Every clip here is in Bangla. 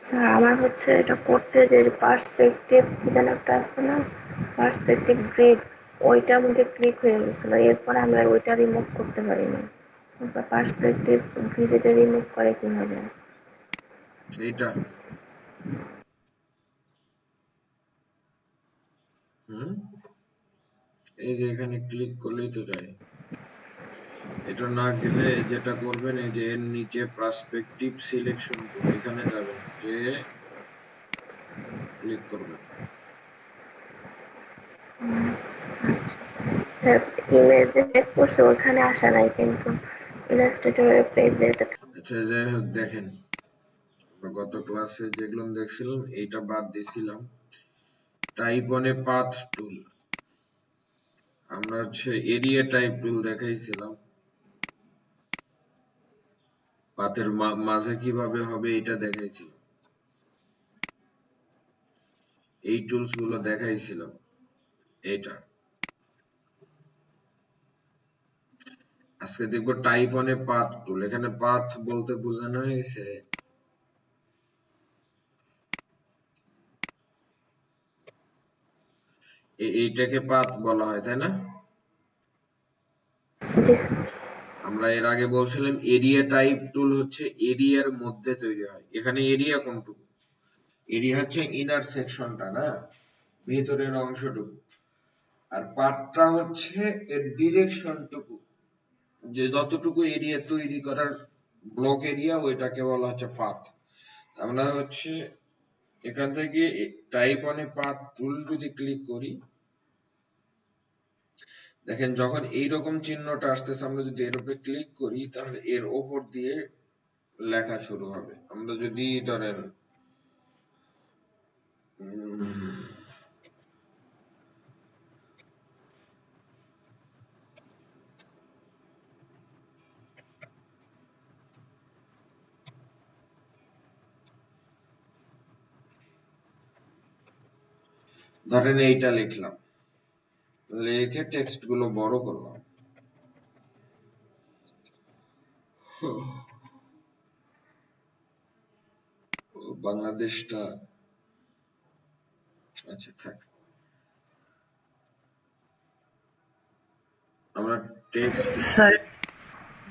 স্যার আমার হচ্ছে এটা করতে যে পার্সপেক্টিভ কি যেন একটা আছে না, পার্সপেক্টিভ গ্রিড, ওইটার মধ্যে ক্লিক হয়ে গেছিল, এরপরে আমি আর ওইটা রিমুভ করতে পারিনি। পার্সপেক্টিভ গ্রিড এটা রিমুভ করে কিভাবে? এইটা হুম এই যে এখানে ক্লিক করলেই তো যায়। এটা না গেলে যেটা করবেন, এই যে এর নিচে পার্সপেক্টিভ সিলেকশন টুল, এখানে যাবেন, যে ক্লিক করবেন। স্যার ইমেজ যে করছে ওখানে আসা নাই, কিন্তু ইলাস্ট্রেটরের পেজে আচ্ছা যাই হোক, দেখেন আমরা গত ক্লাসে যেগুলো দেখছিলাম এইটা বাদ দিছিলাম। টাইপ অনে পাথ টুল, আমরা হচ্ছে এরিয়া টাইপ টুল দেখাইছিলাম, পাথের মাঝে কিভাবে হবে এটা দেখাইছিলাম, এই টুলস গুলো দেখাইছিলাম। এটা আজকে দেখবো টাইপ অনে পাথ টুল। এখানে পাথ বলতে বোঝানো হয়েছে এইটাকে পাথ বলা হয়, তাই না? জি আমরা এর আগে বলছিলাম এরিয়া টাইপ টুল হচ্ছে এরিয়ার মধ্যে তৈরি হয়। এখানে এরিয়া কোনটুকু? এরিয়া হচ্ছে ইনার সেকশনটা, না ভেতরের অংশটুকু। আর পাথটা হচ্ছে এর ডিরেকশনটুকু, যে যতটুকু এরিয়া তৈরি করার ব্লক এরিয়া, ওইটাকে বলা হচ্ছে পাথ। আমরা হচ্ছে এখান থেকে টাইপ অনে পাথ টুল যদি ক্লিক করি, দেখেন যখন এইরকম চিহ্নটা আসতেছে, আমরা যদি এর উপরে ক্লিক করি তাহলে এর ওপর দিয়ে লেখা শুরু হবে। আমরা যদি ধরেন ধরেন এইটা লিখলাম, লিখে টেক্সট গুলো বড় করলাম, বাংলাদেশটা, আচ্ছা থাক, আমরা টেক্সট, স্যার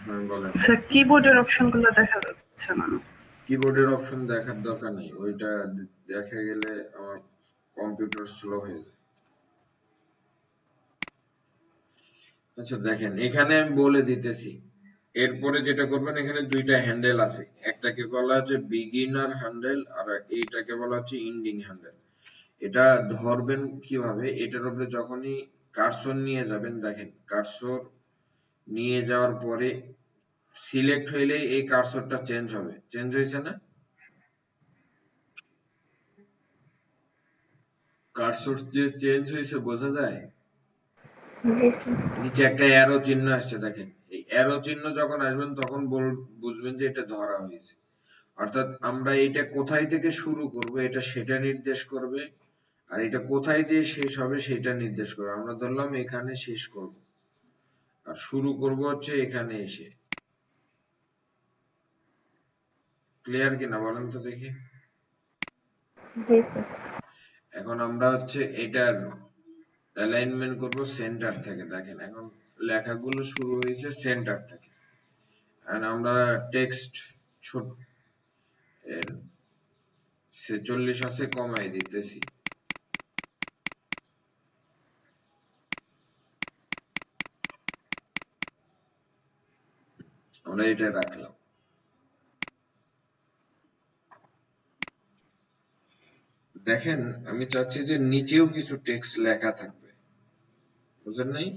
হ্যাঁ বলেন। স্যার কিবোর্ডের অপশনগুলো দেখা যাচ্ছে না। কিবোর্ডের অপশন দেখার দরকার নেই, ওইটা দেখা গেলে আমার কম্পিউটার স্লো হয়ে যায়। আচ্ছা দেখেন, এখানে আমি বলে দিতেছি, এরপরে যেটা করবেন, এখানে দুইটা হ্যান্ডেল আছে, একটাকে বলা হচ্ছে বিগিনার হ্যান্ডেল আর এইটাকে বলা হচ্ছে ইন্ডিং হ্যান্ডেল। এটা ধরবেন কিভাবে, এটার উপরে যখনই কার্সর নিয়ে যাবেন, দেখেন কার্সর নিয়ে যাওয়ার পরে সিলেক্ট হইলেই এই কার্সরটা চেঞ্জ হবে। চেঞ্জ হয়েছে না? কার্সর যে চেঞ্জ হয়েছে বোঝা যায়। জি স্যার। নিচে একটা অ্যারো চিহ্ন আসছে, দেখেন এই অ্যারো চিহ্ন যখন আসবেন তখন বুঝবেন যে এটা ধরা হয়েছে। অর্থাৎ আমরা এটা কোথায় থেকে শুরু করব এটা সেটা নির্দেশ করবে, আর এটা কোথায় যে শেষ হবে সেটা নির্দেশ করবে। আমরা ধরলাম এখানে শেষ করব, আর শুরু করব হচ্ছে এখানে এসে। ক্লিয়ার কিনা বলেন তো দেখি? জি স্যার। এখন আমরা হচ্ছে এটার অ্যালাইনমেন্ট করব সেন্টার থেকে। দেখেন এখন লেখাগুলো শুরু হয়েছে সেন্টার থেকে, আর আমরা টেক্সট ছোট এর 46 আছে, কমাই দিতেছি। আমরা এটা রাখলাম। দেখেন আমি চাচ্ছি যে নিচেও কিছু টেক্সট লেখা থাকবে, বুঝেন নাই?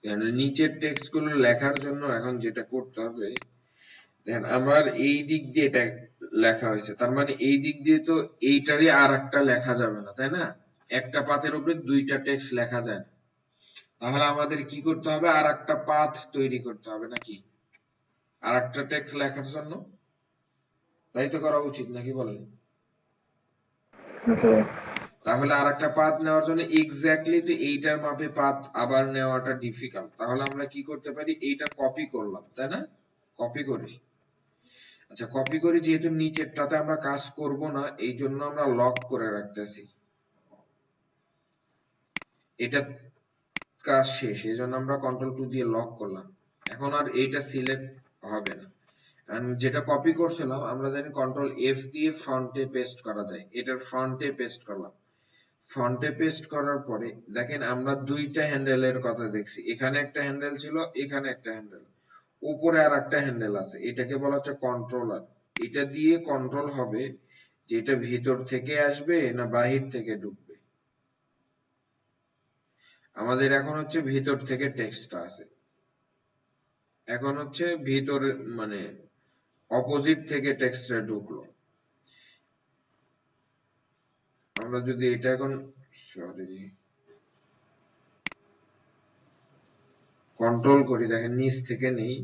এখানে নিচের টেক্সট গুলো লেখার জন্য এখন যেটা করতে হবে, দেখেন আমার এই দিক দিয়ে এটা লেখা হয়েছে, তার মানে এই দিক দিয়ে তো এইটারই আর একটা লেখা যাবে না, তাই না? একটা পাতের উপরে দুইটা টেক্সট লেখা যায় না। তাহলে আমাদের কি করতে হবে, আর একটা পাথ তৈরি করতে হবে নাকি, আর একটা টেক্সট লেখার জন্য। তাই তো করা উচিত নাকি বলেন? জি তাহলে আরেকটা পাথ নেওয়ার জন্য এক্স্যাক্টলি তো এইটার মাপে পাথ আবার নেওয়াটা ডিফিকাল্ট। তাহলে আমরা কি করতে পারি, এইটা কপি করলাম, তাই না? কপি করি। আচ্ছা, কপি করি যেহেতু নিচেরটাতে আমরা কাজ করব না, এই জন্য আমরা লক করে রাখতেছি। এটা কাজ শেষ, এই জন্য আমরা কন্ট্রোল 2 দিয়ে লক করলাম। এখন আর এইটা সিলেক্ট হবে না। যেটা কপি করছিলাম আমরা জানি কন্ট্রোল এফ দিয়ে ফ্রন্টে পেস্ট করা যায়, এটার ফ্রন্টে পেস্ট করলাম। ফ্রন্টে পেস্ট করার পরে দেখেন আমরা দুইটা হ্যান্ডেলের কথা দেখছি, এখানে একটা হ্যান্ডেল ছিল, এখানে একটা হ্যান্ডেল, উপরে আর একটা হ্যান্ডেল আছে, এটাকে বলা হচ্ছে কন্ট্রোলার। এটা দিয়ে কন্ট্রোল হবে যে এটা ভিতর থেকে আসবে না বাহির থেকে ঢুকবে। আমাদের এখন হচ্ছে ভিতর থেকে টেক্সটটা আছে, এখন হচ্ছে ভিতরে মানে অপোজিট থেকে টেক্সটটা ঢুকলো। আমরা যদি এটা এখন সরি কন্ট্রোল করি, দেখেন নিচ থেকে নেই,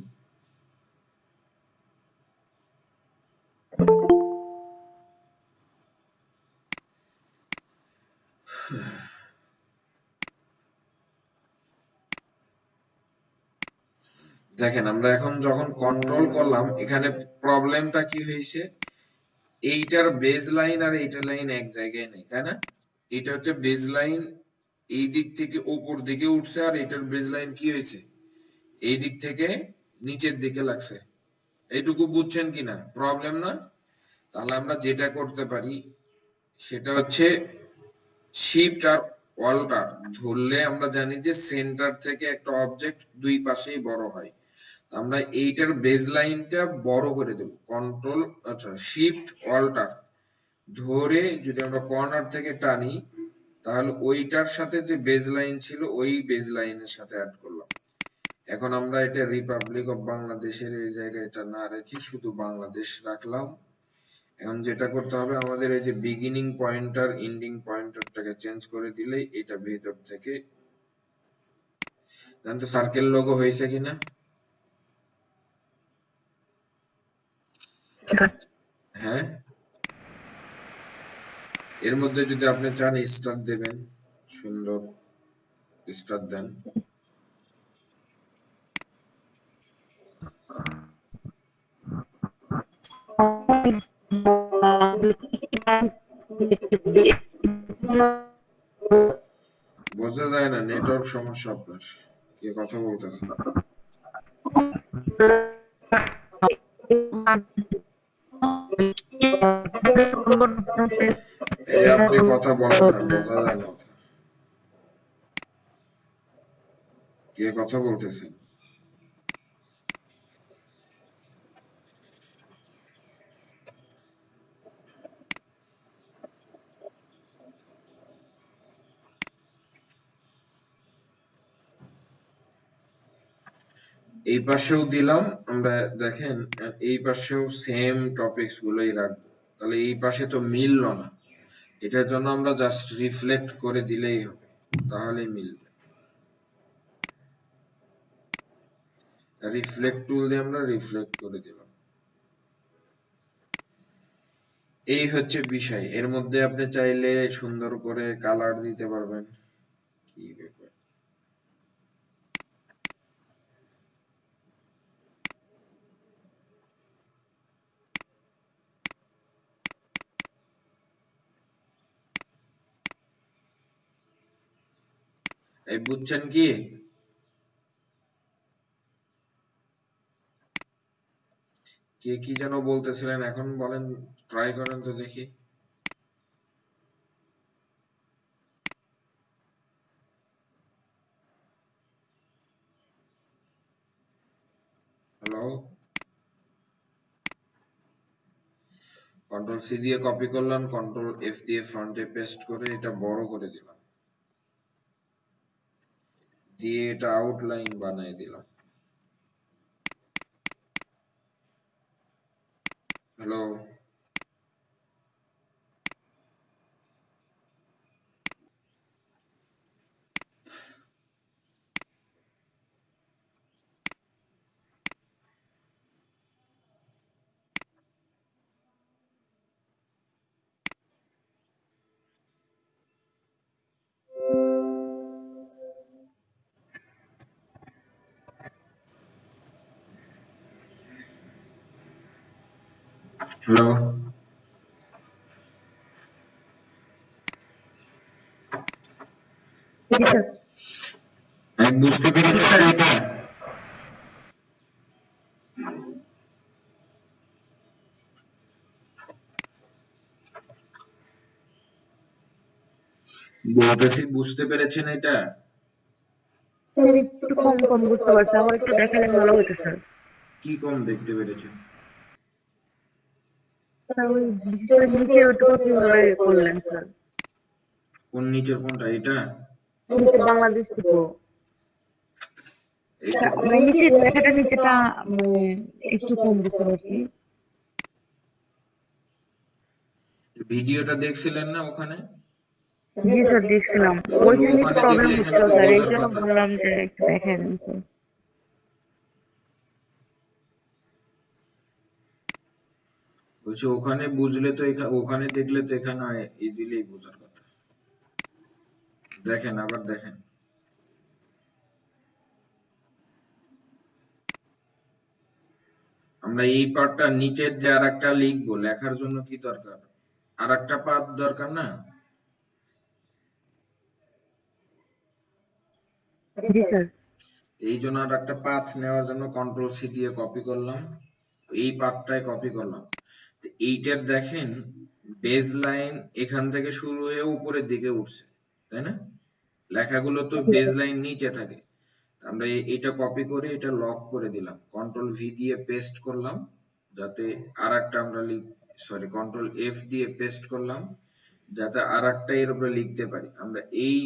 দেখেন আমরা এখন যখন কন্ট্রোল করলাম এখানে প্রবলেমটা কি হয়েছে, এইটার বেজ লাইন আর এইটার লাইন এক জায়গায় নেই, তাই না? এটা হচ্ছে বেজ লাইন, এই দিক থেকে উপর দিকে উঠছে, আর এটার বেজ লাইন কি হয়েছে, এই দিক থেকে নিচের দিকে লাগছে। এইটুকু বুঝছেন কিনা প্রবলেম না? তাহলে আমরা যেটা করতে পারি সেটা হচ্ছে শিফট আর অল্টার ধরলে আমরা জানি যে সেন্টার থেকে একটা অবজেক্ট দুই পাশেই বড় হয়। আমরা এইটার বেজ লাইনটা বড় করে দেব, কন্ট্রোল আচ্ছা শিফট অল্টার ধরে যদি আমরা কর্নার থেকে টানি, তাহলে ওইটার সাথে যে বেজ লাইন ছিল ওই বেজ লাইনের সাথে অ্যাড করলাম। এখন আমরা এটা রিপাবলিক অফ বাংলাদেশের এই জায়গায় এটা না রেখে শুধু বাংলাদেশ রাখলাম। এখন যেটা করতে হবে আমাদের এই যে বিগিনিং পয়েন্টার এন্ডিং পয়েন্টারটাকে চেঞ্জ করে দিলেই এটা ভেতর থেকে, জানেন তো সার্কেল লোগো হয়েছে কিনা? হ্যাঁ, এর মধ্যে যদি আপনি চান স্টার দেবেন, সুন্দর স্টার দেন। বোঝা যায় না, নেটওয়ার্ক সমস্যা আপনার, কে কথা বলতেছেন? এই আপনি কথা বলেন না, বোঝা যায় না, কে কথা বলতেছেন? এই পাশেও দিলাম আমরা, দেখেন এই পাশেও সেম টপিকস গুলোই রাখবো, তাহলে এই পাশে তো মিললো না, এটার জন্য আমরা জাস্ট রিফ্লেক্ট করে দিলেই হবে, তাহলেই মিলবে। রিফ্লেক্ট টুল দিয়ে আমরা রিফ্লেক্ট করে দিলাম। এই হচ্ছে বিষয়, এর মধ্যে আপনি চাইলে সুন্দর করে কালার দিতে পারবেন। কি ব্যাপার, এই বুঝছেন কি? কে কি যেন বলতেছিলেন, এখন বলেন, ট্রাই করেন তো দেখি। হ্যালো, কন্ট্রোল সি দিয়ে কপি করলাম, কন্ট্রোল এফ দিয়ে ফ্রন্টে পেস্ট করে এটা বড় করে দিলাম, দিয়ে এটা আউটলাইন বানিয়ে দিলাম। হ্যালো, হ্যালো, জি স্যার। আমি বুঝতে পেরেছি স্যার এটা। বলতেছি বুঝতে পেরেছেন এটা? স্যার একটু কম কম বুঝতে পারছি, আমার একটু দেখালে ভালো হতো স্যার। কি কম দেখতে পেরেছেন? স্যার ওই বিশেষ করে নিচের ওইটুকু কিভাবে করলেন স্যার? কোন নিচের কোনটা এটা? নিচের বাংলাদেশ থেকে এটা মানে নিচের লেখাটা নিচেটা মানে একটু কম বুঝতে পারছি। ভিডিওটা দেখছিলেন না ওখানে? জি স্যার দেখছিলাম, তাহলে ওইখানে একটু ওখানে প্রবলেম দেখলে এখানে হচ্ছিল তো স্যার, এই বোঝার জন্য কথা। বললাম যে একটু দেখাই দেন স্যার। বলছি ওখানে বুঝলে তো ওখানে দেখলে তো এখানে ইজিলি বোঝার কথা। দেখেন, আবার দেখেন। আমরা এই পার্টটা নিচের যে আর একটা লিখবো, লেখার জন্য কি দরকার? আর একটা পাত দরকার না? জি স্যার। এই জন্য আর একটা পাথ নেওয়ার জন্য কন্ট্রোল সি দিয়ে কপি করলাম। তো এই পাথটাই কপি করলাম। তো এইটার দেখেন বেজ লাইন এখান থেকে শুরু হয়ে উপরের দিকে উঠছে, তাই না? লেখাগুলো তো জি বেজ স্যার। লাইন নিচে থাকে। আমরা এটা কপি করে এটা লক করে দিলাম, কন্ট্রোল ভি দিয়ে পেস্ট করলাম, যাতে আর একটা আমরা সরি কন্ট্রোল এফ দিয়ে পেস্ট করলাম, যাতে আর একটা এর উপরে লিখতে পারি। আমরা এই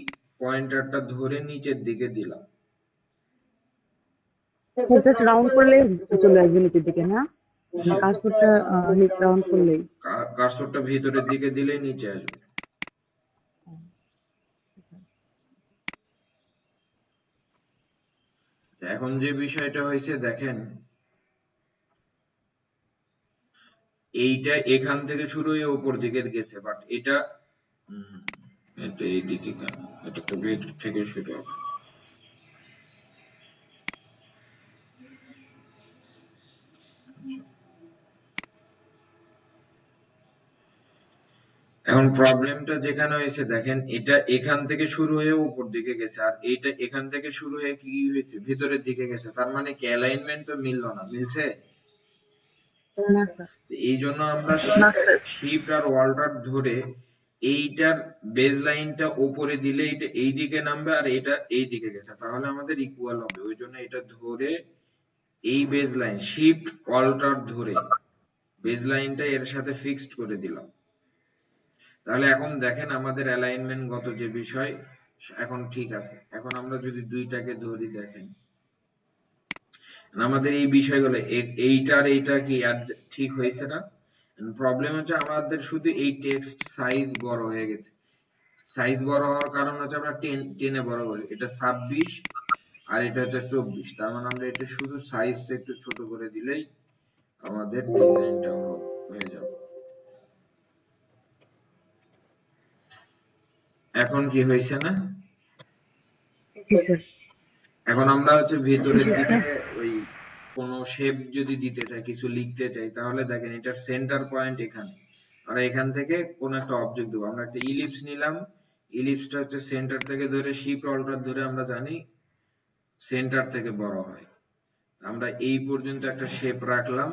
পয়েন্টারটা ধরে নিচের দিকে দিলাম। স্যার জাস্ট রাউন্ড করলেই চলে আসবে নিচের দিকে না? কার্সরটা রাউন্ড করলেই। কার্সরটা ভিতরের দিকে দিলেই নিচে আসবে। এখন যে বিষয়টা হয়েছে দেখেন, এইটা এখান থেকে শুরু হয়ে উপর দিকে গেছে, বাট এটা এটা এইদিকে কেন? এটা তো ভেতর থেকে শুরু হবে। এখন প্রবলেমটা যেখানে হয়েছে দেখেন, এটা এখান থেকে শুরু হয়ে উপর দিকে গেছে, আর এইটা এখান থেকে শুরু হয়ে কি হয়েছে, ভিতরের দিকে গেছে। তার মানে কি অ্যালাইনমেন্ট তো মিললো না? মিলছে? না স্যার। তো এই জন্য আমরা না স্যার। শিফট আর ওয়াল্টার ধরে এইটার বেজ লাইনটা উপরে দিলে এটা এই দিকে নামবে, আর এটা এই দিকে গেছে, তাহলে আমাদের ইকুয়াল হবে। ওই জন্য এটা ধরে এই বেজ লাইন শিফট অল্টার ধরে বেজ লাইনটা এর সাথে ফিক্সড করে দিলাম। তাহলে এখন দেখেন আমাদের অ্যালাইনমেন্ট গত যে বিষয় এখন ঠিক আছে। এখন আমরা যদি দুইটাকে ধরি, দেখেন আমাদের এই বিষয়গুলো এইটার এইটা কি ঠিক হয়েছে না? প্রবলেম হচ্ছে আমাদের শুধু এই টেক্সট সাইজ বড় হয়ে গেছে। সাইজ বড় হওয়ার কারণ হচ্ছে আমরা টেনে বড় করি। এটা 26 আর এটা হচ্ছে 24, তার মানে আমরা এটা শুধু সাইজটা একটু ছোট করে দিলেই আমাদের ডিজাইনটা হয়ে যাবে। এখন কি হয়েছে না? জি স্যার। এখন আমরা হচ্ছে ভেতরের জি দিকে স্যার। ওই কোন শেপ যদি দিতে চাই, কিছু লিখতে চাই, তাহলে দেখেন এটার সেন্টার পয়েন্ট এখানে। আমরা এখান থেকে কোন একটা অবজেক্ট দেবো। আমরা একটা ইলিপস নিলাম, ইলিপসটা হচ্ছে সেন্টার থেকে ধরে শিফট অল্টার ধরে আমরা জানি সেন্টার থেকে বড় হয়। আমরা এই পর্যন্ত একটা শেপ রাখলাম,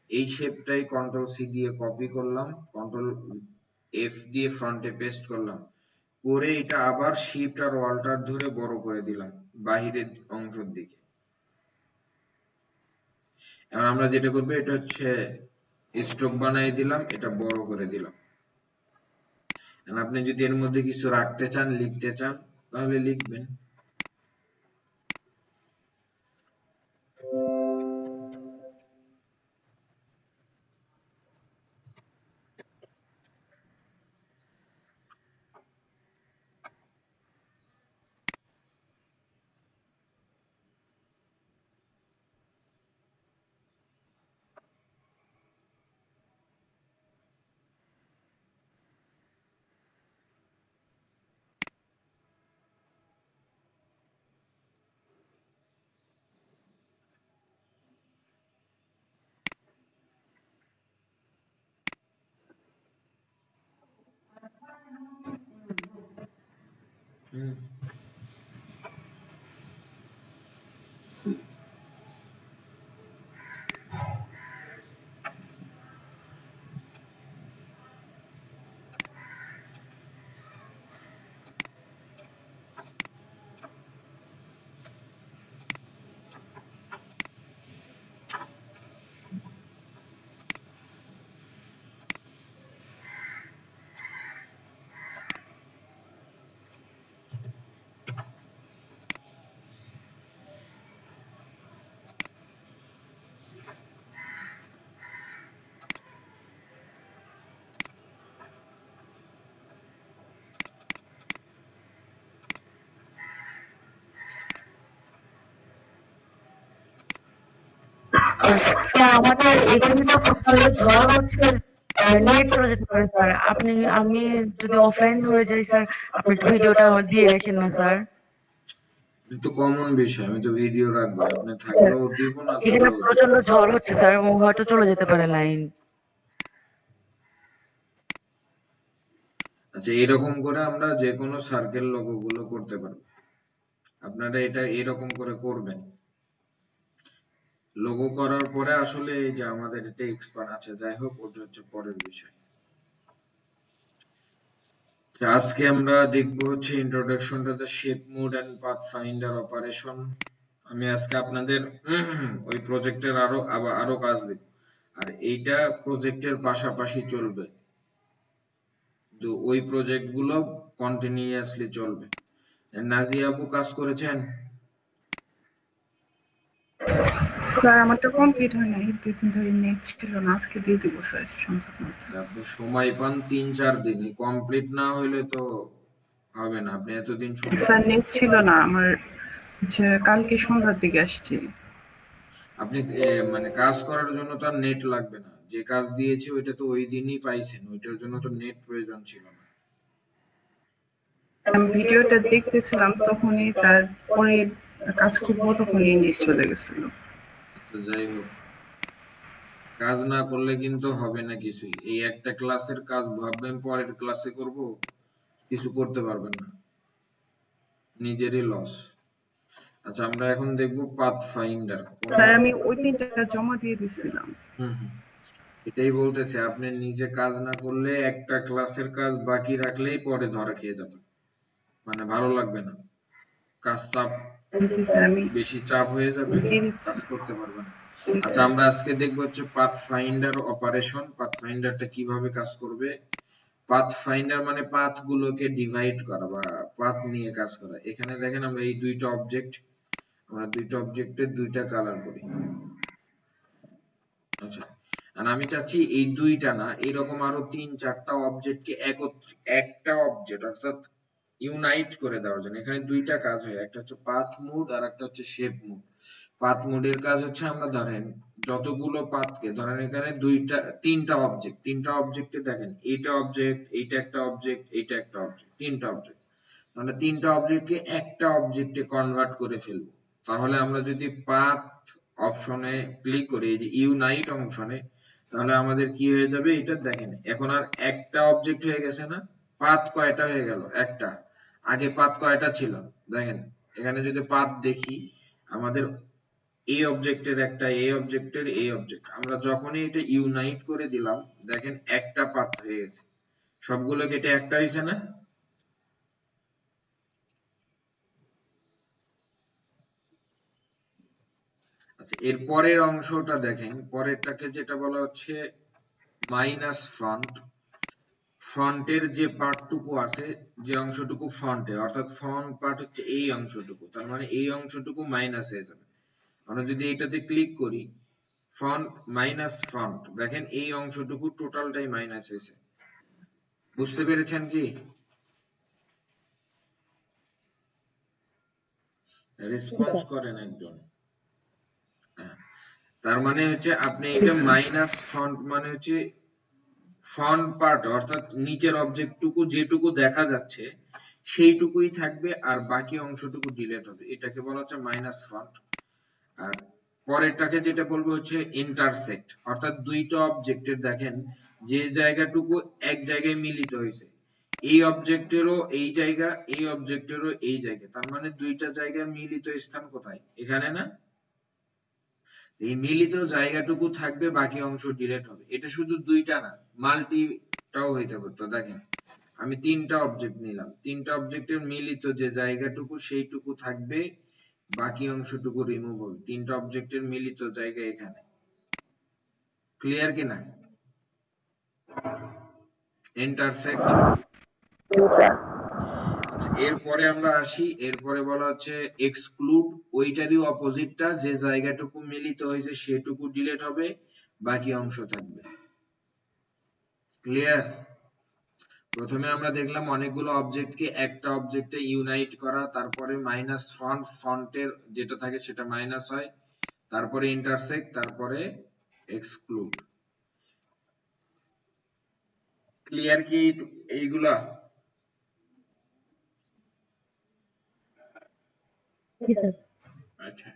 এই শেপটাই কন্ট্রোল সি দিয়ে কপি করলাম, কন্ট্রোল এফ দিয়ে ফ্রন্টে পেস্ট করলাম, করে এটা আবার শিফট আর অল্টার ধরে বড় করে দিলাম বাহিরের অংশের দিকে। এখন আমরা যেটা করবো এটা হচ্ছে স্ট্রোক বানিয়ে দিলাম, এটা বড় করে দিলাম। আপনি যদি এর মধ্যে কিছু রাখতে চান, লিখতে চান, তাহলে লিখবেন। হুম। স্যার আমাদের এখানে তো প্রচন্ড ঝড় হচ্ছে, নেট চলে যেতে পারে স্যার। আমি যদি অফলাইন হয়ে যাই স্যার, আপনি একটু ভিডিওটা দিয়ে রাখেন না স্যার। এটা তো কমন বিষয়, আমি তো ভিডিও রাখবো, আপনি স্যার থাকলেও দিব না এখানে থাকলেও দিব। প্রচন্ড ঝড় হচ্ছে স্যার, এবং হয়তো চলে যেতে পারে লাইন। আচ্ছা, এরকম করে আমরা যে কোনো সার্কেল লোগো গুলো করতে পারবো। আপনারা এটা এরকম করে করবেন। লোগো করার পরে আসলে এই যে আমাদের এটা এক্সপার্ট আছে, যাই হোক ওটা হচ্ছে পরের বিষয়। তো আজকে আমরা দেখবো হচ্ছে introduction to the shape mode and path finder operation. আমি আজকে আপনাদের ওই প্রজেক্টের আরো কাজ দেব, আর এইটা প্রজেক্টের পাশাপাশি চলবে, তো ওই প্রজেক্ট গুলো কন্টিনিউয়াসলি চলবে। নাজিয়া আপু কাজ করেছেন? স্যার আমারটা কমপ্লিট হয় নাই, 2 দিন ধরে নেট ছিল না, আজকে দিয়ে দিব স্যার সম্ভব না। আপনি সময় পান 3-4 দিন, কমপ্লিট না হইলে তো হবে না, আপনি এতদিন সময় স্যার পান। নেট ছিল না আমার, হচ্ছে কালকে সন্ধ্যার দিকে আসছি। আপনি মানে কাজ করার জন্য তো আর নেট লাগবে না, যে কাজ দিয়েছে ওইটা তো ওই দিনই পাইছেন, ওইটার জন্য তো নেট প্রয়োজন ছিল না। আমি ভিডিওটা দেখতেছিলাম তখনই, তারপরে কাজ করবো তখনই নেট চলে গেছিল। আচ্ছা, যাই হোক, কাজ না করলে কিন্তু হবে না কিছুই। এই একটা ক্লাসের কাজ ভাববেন পরের ক্লাসে করব, কিছু করতে পারবেন না, নিজেরই লস। আচ্ছা, আমরা এখন দেখব পাথ ফাইন্ডার। স্যার আমি ওই 3টা জমা দিয়ে দিছিলাম। হুম হুম, এটাই বলতেছে, আপনি নিজে কাজ না করলে একটা ক্লাসের কাজ বাকি রাখলেই পরে ধরা খেয়ে যাবে, মানে ভালো লাগবে না, কাজ চাপ, জি স্যার আমি বেশি চাপ হয়ে যাবে, দিয়ে দিচ্ছি। কাজ করতে পারবেন না। জি আচ্ছা, স্যার। আমরা আজকে দেখবো হচ্ছে পাথ ফাইন্ডার অপারেশন। পাথ ফাইন্ডারটা কিভাবে কাজ করবে। পাথ ফাইন্ডার মানে পাথ গুলোকে ডিভাইড করা বা পাথ নিয়ে কাজ করা। এখানে দেখেন আমরা এই দুইটা অবজেক্ট, আমরা দুইটা অবজেক্টের দুইটা কালার করি। আচ্ছা, আর আমি চাচ্ছি এই দুইটা না, এরকম আরো 3-4টা অবজেক্টকে একটা অবজেক্ট অর্থাৎ ইউনাইট করে দেওয়ার জন্য। এখানে দুইটা কাজ হয়, একটা হচ্ছে পাথ মুড আর একটা হচ্ছে শেপ মুড। পাথ মুডের কাজ হচ্ছে আমরা ধরেন যতগুলো পাথকে ধরেন এখানে তিনটা অবজেক্টে দেখেন এইটা অবজেক্ট, এইটা একটা অবজেক্ট, এইটা একটা অবজেক্ট, তিনটা অবজেক্ট, মানে তিনটা অবজেক্টকে একটা অবজেক্টে কনভার্ট করে ফেলবো। তাহলে আমরা যদি পাথ অপশনে ক্লিক করি, এই যে ইউনাইট অপশনে, তাহলে আমাদের কি হয়ে যাবে এটা দেখেন, এখন আর একটা অবজেক্ট হয়ে গেছে না, পাথ কয়টা হয়ে গেল, একটা। আগে পাথ কয়টা ছিল দেখেন, এখানে যদি পাথ দেখি, আমাদের এই অবজেক্টের একটা, এই অবজেক্টের এই অবজেক্ট, আমরা যখনই এটা ইউনাইট করে দিলাম দেখেন একটা পাথ হয়ে গেছে, সবগুলো কেটে একটা হয়েছে না। আচ্ছা, এর পরের অংশটা দেখেন, পরেরটাকে যেটা বলা হচ্ছে মাইনাস ফ্রন্ট। ফ্রন্টের যে পার্টটুকু আছে, যে অংশটুকু ফ্রন্টে, অর্থাৎ ফ্রন্ট পার্ট হচ্ছে এই অংশটুকু, তার মানে এই অংশটুকু মাইনাস হয়ে যাবে। আমরা যদি এটাতে ক্লিক করি, ফ্রন্ট মাইনাস ফ্রন্ট, দেখেন এই অংশটুকু টোটালটাই মাইনাস হয়েছে। বুঝতে পেরেছেন কি? রেসপন্স করেন একজন। হ্যাঁ, তার মানে হচ্ছে আপনি এটা মাইনাস ফ্রন্ট মানে হচ্ছে ফ্রন্ট পার্ট অর্থাৎ নিচের অবজেক্টটুকু যেটুকু দেখা যাচ্ছে সেইটুকুই থাকবে, আর বাকি অংশটুকু ডিলিট হবে, এটাকে বলা হচ্ছে মাইনাস ফ্রন্ট। আর পরেরটাকে যেটা বলবো হচ্ছে ইন্টারসেক্ট, অর্থাৎ দুইটা অবজেক্টের দেখেন যে জায়গাটুকু এক জায়গায় মিলিত হয়েছে, এই অবজেক্টেরও এই জায়গা, এই অবজেক্টেরও এই জায়গা, তার মানে দুইটা জায়গার মিলিত স্থান কোথায়? এখানে না? এই মিলিত জায়গাটুকু থাকবে, বাকি অংশ ডিলিট হবে। এটা শুধু দুইটা না, মাল্টিটাও হইতে পারতো। দেখেন আমি তিনটা অবজেক্ট নিলাম, তিনটা অবজেক্টের মিলিত যে জায়গাটুকু সেইটুকু থাকবে, বাকি অংশটুকু রিমুভ হবে। তিনটা অবজেক্টের মিলিত জায়গা এখানে। ক্লিয়ার কিনা? ইন্টারসেক্ট। আচ্ছা, এরপরে আমরা আসি, এরপরে বলা হচ্ছে এক্সক্লুড, ওইটারই অপোজিটটা, যে জায়গাটুকু মিলিত হয়েছে সেটুকু ডিলিট হবে, বাকি অংশ থাকবে। ক্লিয়ার? প্রথমে আমরা দেখলাম অনেকগুলো অবজেক্টকে একটা অবজেক্টে ইউনাইট করা, তারপরে মাইনাস ফন্টের যেটা থাকে সেটা মাইনাস হয়, তারপরে ইন্টারসেক্ট, তারপরে এক্সক্লুড। ক্লিয়ার কি এইগুলা? জি স্যার। আচ্ছা,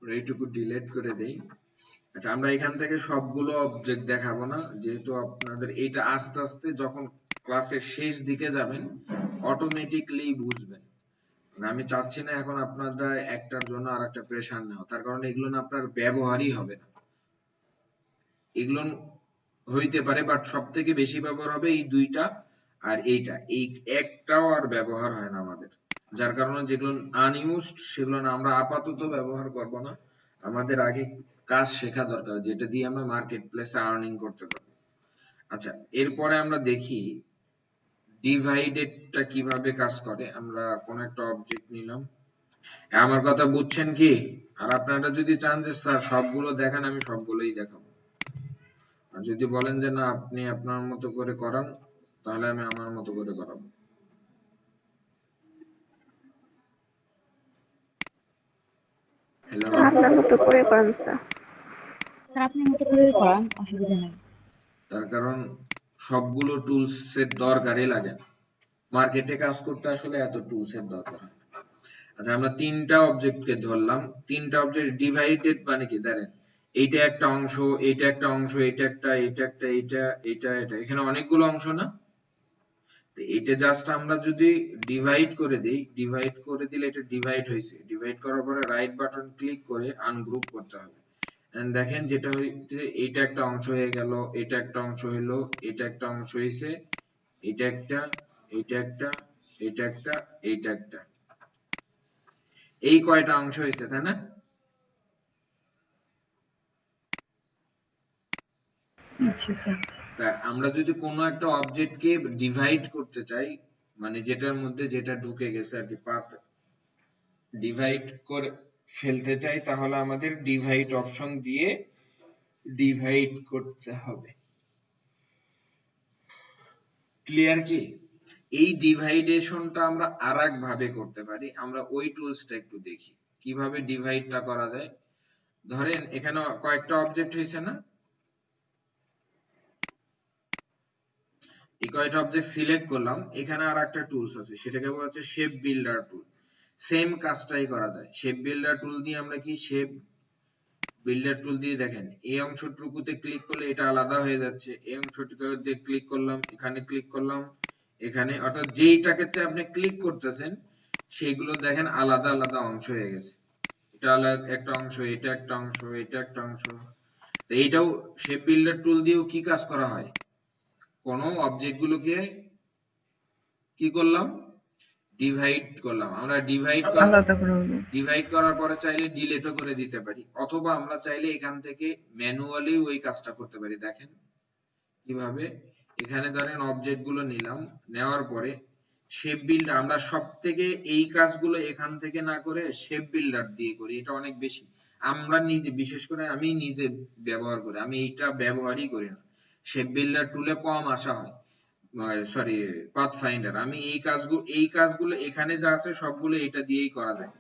এইটুকু ডিলিট করে দেই। আচ্ছা, আমরা এখান থেকে সবগুলো অবজেক্ট দেখাবো না, যেহেতু আপনাদের এইটা আস্তে আস্তে যখন ক্লাসের শেষ দিকে যাবেন অটোমেটিকলি বুঝবেন। মানে আমি চাচ্ছি না এখন আপনারা একটার জন্য আরেকটা প্রেশার নেওয়া, তার কারণে এগুলো না আপনার ব্যবহারই হবে না। এগুলো হইতে পারে, বাট সব থেকে বেশি ব্যবহার হবে এই দুইটা আর এইটা, এই একটাও আর ব্যবহার হয় না আমাদের, যার কারণে যেগুলো আনইউজড সেগুলো না আমরা আপাতত ব্যবহার করব না। আমাদের আগে কাজ শেখা দরকার, যেটা দিয়ে আমরা মার্কেট প্লেসে আর্নিং করতে পারবো। আচ্ছা, এরপরে আমরা দেখি ডিভাইডেডটা কিভাবে কাজ করে। আমরা কোন একটা অবজেক্ট নিলাম, আমার কথা বুঝছেন কি? আর আপনারা যদি চান যে স্যার সবগুলো দেখান, আমি সবগুলোই দেখাবো। আর যদি বলেন যে না আপনি আপনার মতো করে করান, তাহলে আমি আমার মতো করে করাবো। হ্যালো? আপনার মতো করে করেন স্যার। স্যার আপনি মতো করে করান, অসুবিধা নাই। তার কারণ সবগুলো টুলস এর দরকারই লাগে না, মার্কেটে কাজ করতে আসলে এত টুলস এর দরকার হয় না। আচ্ছা, আমরা তিনটা অবজেক্টকে ধরলাম, তিনটা অবজেক্ট ডিভাইডেড মানে কি দেখেন, এইটা একটা অংশ, এইটা একটা অংশ, এইটা একটা, এইটা একটা, এইটা, এইটা, এটা, এখানে অনেকগুলো অংশ না? তো এটা জাস্ট আমরা যদি ডিভাইড করে দেই, ডিভাইড করে দিলে এটা ডিভাইড হয়েছে, ডিভাইড করার পরে রাইট বাটন ক্লিক করে আনগ্রুপ করতে হবে। এন্ড দেখেন যেটা হইছে, এটা একটা অংশ হয়ে গেল, এটা একটা অংশ হলো, এটা একটা অংশ হয়েছে, এটা একটা, এটা একটা, এটা একটা, এইটা একটা, এই কয়টা অংশ হয়েছে, তাই না? আচ্ছা স্যার। তা আমরা যদি কোনো একটা অবজেক্টকে ডিভাইড করতে চাই, মানে যেটার মধ্যে যেটা ঢুকে গেছে আর কি, পাথ ডিভাইড করে ফেলতে চাই, তাহলে আমাদের ডিভাইড অপশন দিয়ে ডিভাইড করতে হবে। ক্লিয়ার কি? এই ডিভাইডেশনটা আমরা আরেক ভাবে করতে পারি, আমরা ওই টুলসটা একটু দেখি কিভাবে ডিভাইডটা করা যায়। ধরেন এখানে কয়েকটা অবজেক্ট হয়েছে না, এই কয়টা অবজেক্ট সিলেক্ট করলাম, এখানে আর একটা টুলস আছে, সেটাকে বলা হচ্ছে শেপ বিল্ডার টুল। সেম কাজটাই করা যায় শেপ বিল্ডার টুল দিয়ে। আমরা কি শেপ বিল্ডার টুল দিয়ে দেখেন এই অংশটুকুতে ক্লিক করলে এটা আলাদা হয়ে যাচ্ছে, এই অংশটুকুতে ক্লিক করলাম, এখানে ক্লিক করলাম, এখানে, অর্থাৎ যেইটাকে আপনি ক্লিক করতেছেন সেইগুলো দেখেন আলাদা আলাদা অংশ হয়ে গেছে। এটা আলাদা একটা অংশ, এটা একটা অংশ, এটা একটা অংশ। তো এইটাও শেপ বিল্ডার টুল দিয়েও কি কাজ করা হয়, কোন অবজেক্ট গুলোকে কি করলাম, ডিভাইড করলাম। আমরা আলাদা করে হলো। ডিভাইড করার পরে চাইলে ডিলিটও করে দিতে পারি, অথবা আমরা চাইলে এখান থেকে ম্যানুয়ালি ওই কাজটা করতে পারি। দেখেন কিভাবে, এখানে ধরেন অবজেক্ট গুলো নিলাম, নেওয়ার পরে শেপ বিল্ডার, আমরা সব থেকে এই কাজগুলো এখান থেকে না করে শেপ বিল্ডার দিয়ে করি, এটা অনেক বেশি আমরা নিজে, বিশেষ করে আমি নিজে ব্যবহার করি, আমি এইটা ব্যবহারই করি না। শেপ বিল্ডার টুলে কম আসা হয়, সরি পাথ ফাইন্ডার, আমি এই কাজগুলো এখানে যা আছে সবগুলো এটা দিয়েই করা যায়।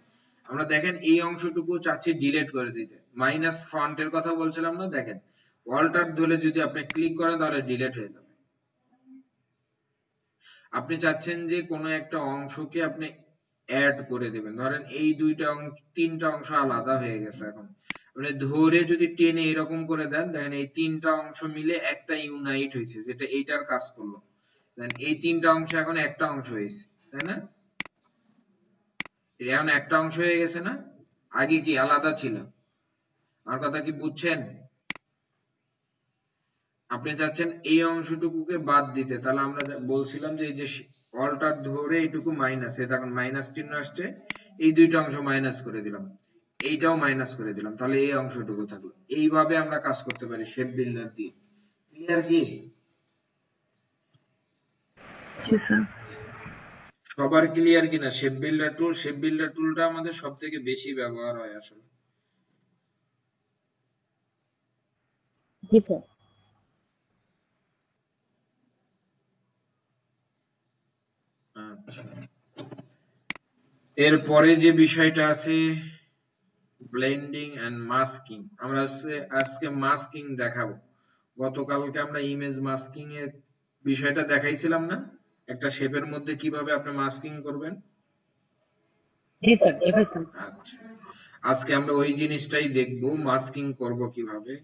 আমরা দেখেন এই অংশটুকু চাচ্ছি ডিলিট করে দিতে, মাইনাস ফন্টের কথা বলছিলাম না, দেখেন অল্টার ধরে যদি আপনি ক্লিক করেন তাহলে ডিলিট হয়ে যাবে। আপনি চাচ্ছেন যে কোনো একটা অংশকে আপনি অ্যাড করে দিবেন, ধরেন এই দুইটা অংশ, তিনটা অংশ আলাদা হয়ে গেছে, এখন আপনি ধরে যদি টেনে এরকম করে দেন, দেখেন এই তিনটা অংশ মিলে একটা ইউনাইট হয়েছে, যেটা এইটার কাজ করলো। দেন এই তিনটা অংশ এখন একটা অংশ হয়েছে, তাই না? এটা এখন একটা অংশ হয়ে গেছে না? আগে কি আলাদা ছিল? আমার কথা কি বুঝছেন? আপনি চাচ্ছেন এই অংশটুকুকে বাদ দিতে, তাহলে আমরা বলছিলাম যে এই যে অল্টার ধরে এইটুকু মাইনাস, এই দেখুন মাইনাস চিহ্ন আসছে, এই দুইটা অংশ মাইনাস করে দিলাম, এইটাও মাইনাস করে দিলাম, তাহলে এই অংশটুকু থাকলো। এইভাবে আমরা কাজ করতে পারি শেপ বিল্ডার দিয়ে। ক্লিয়ার কি? জি স্যার। সবার ক্লিয়ার কিনা? শেপ বিল্ডার টুল, শেপ বিল্ডার টুলটা আমাদের সব থেকে বেশি ব্যবহার হয় আসলে। জি স্যার। আচ্ছা, এরপরে যে বিষয়টা আছে ব্লেন্ডিং এন্ড মাস্কিং, আমরা আজকে মাস্কিং দেখাবো। গতকালকে আমরা ইমেজ মাস্কিং এর বিষয়টা দেখাইছিলাম না, একটা শেপের মধ্যে কিভাবে আপনি মাস্কিং করবেন। জি স্যার, দেখাইছেন। আচ্ছা, আজকে আমরা ওই জিনিসটাই দেখব, মাস্কিং করব কিভাবে।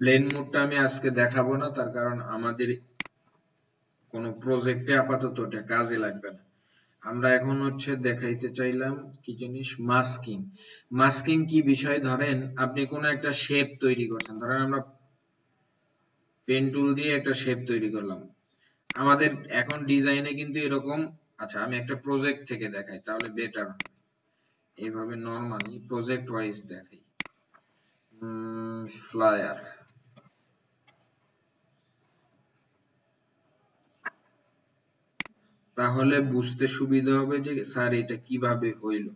ব্লেন্ড মোডটা আমি আজকে দেখাবো না, তার কারণ আমাদের কোনো প্রজেক্টে আপাতত এটা কাজে লাগবে না। আমরা এখন হচ্ছে দেখাইতে চাইলাম কি জিনিস, মাস্কিং। মাস্কিং কি বিষয়, ধরেন আপনি কোনো একটা শেপ তৈরি করছেন, ধরেন আমরা পেন টুল দিয়ে একটা শেপ তৈরি করলাম, আমাদের এখন ডিজাইনে কিন্তু এরকম, আচ্ছা আমি একটা প্রজেক্ট থেকে দেখাই তাহলে বেটার, এইভাবে নরমালি প্রজেক্ট ওয়াইজ দেখাই। ফ্লায়ার, তাহলে বুঝতে সুবিধা হবে যে স্যার এটা কিভাবে হইল।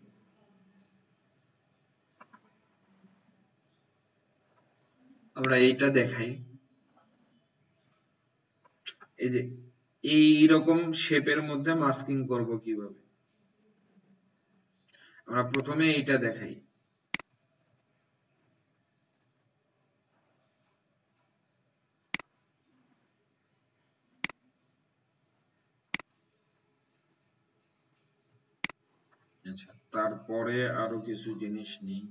আমরা এইটা দেখাই, এই যে এইরকম শেপের মধ্যে মাস্কিং করব কিভাবে, আমরা প্রথমে এইটা দেখাই। আচ্ছা, তারপরে আরো কিছু জিনিস নেই।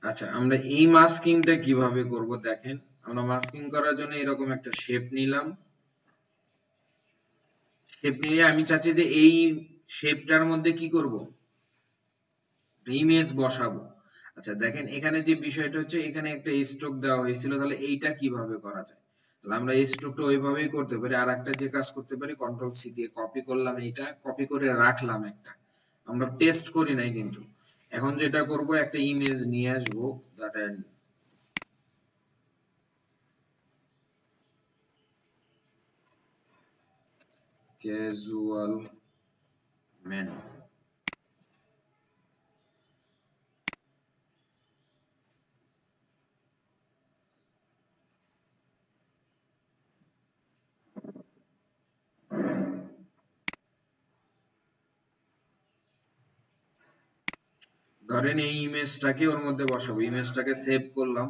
আচ্ছা, আমরা এই মাস্কিংটা কিভাবে করব দেখেন, আমরা মাস্কিং করার জন্য এরকম একটা শেপ নিলাম, শেপ নিয়ে আমি চাচ্ছি যে এই শেপটার মধ্যে কি করব, ইমেজ বসাবো। আচ্ছা দেখেন এখানে যে বিষয়টা হচ্ছে, এখানে একটা স্ট্রোক দেওয়া হয়েছিল, তাহলে এইটা কিভাবে করা যায়, তাহলে আমরা এই স্ট্রোকটা ওইভাবেই করতে পারি। আর একটা যে কাজ করতে পারি, কন্ট্রোল সি দিয়ে কপি করলাম, এইটা কপি করে রাখলাম একটা, আমরা টেস্ট করি নাই কিন্তু। এখন যেটা করব, একটা ইমেজ নিয়ে আসবো, দ্যাট ক্যাজুয়াল ম্যান, ধরেন এই ইমেজটাকে ওর মধ্যে বসাবো, ইমেজটাকে সেভ করলাম।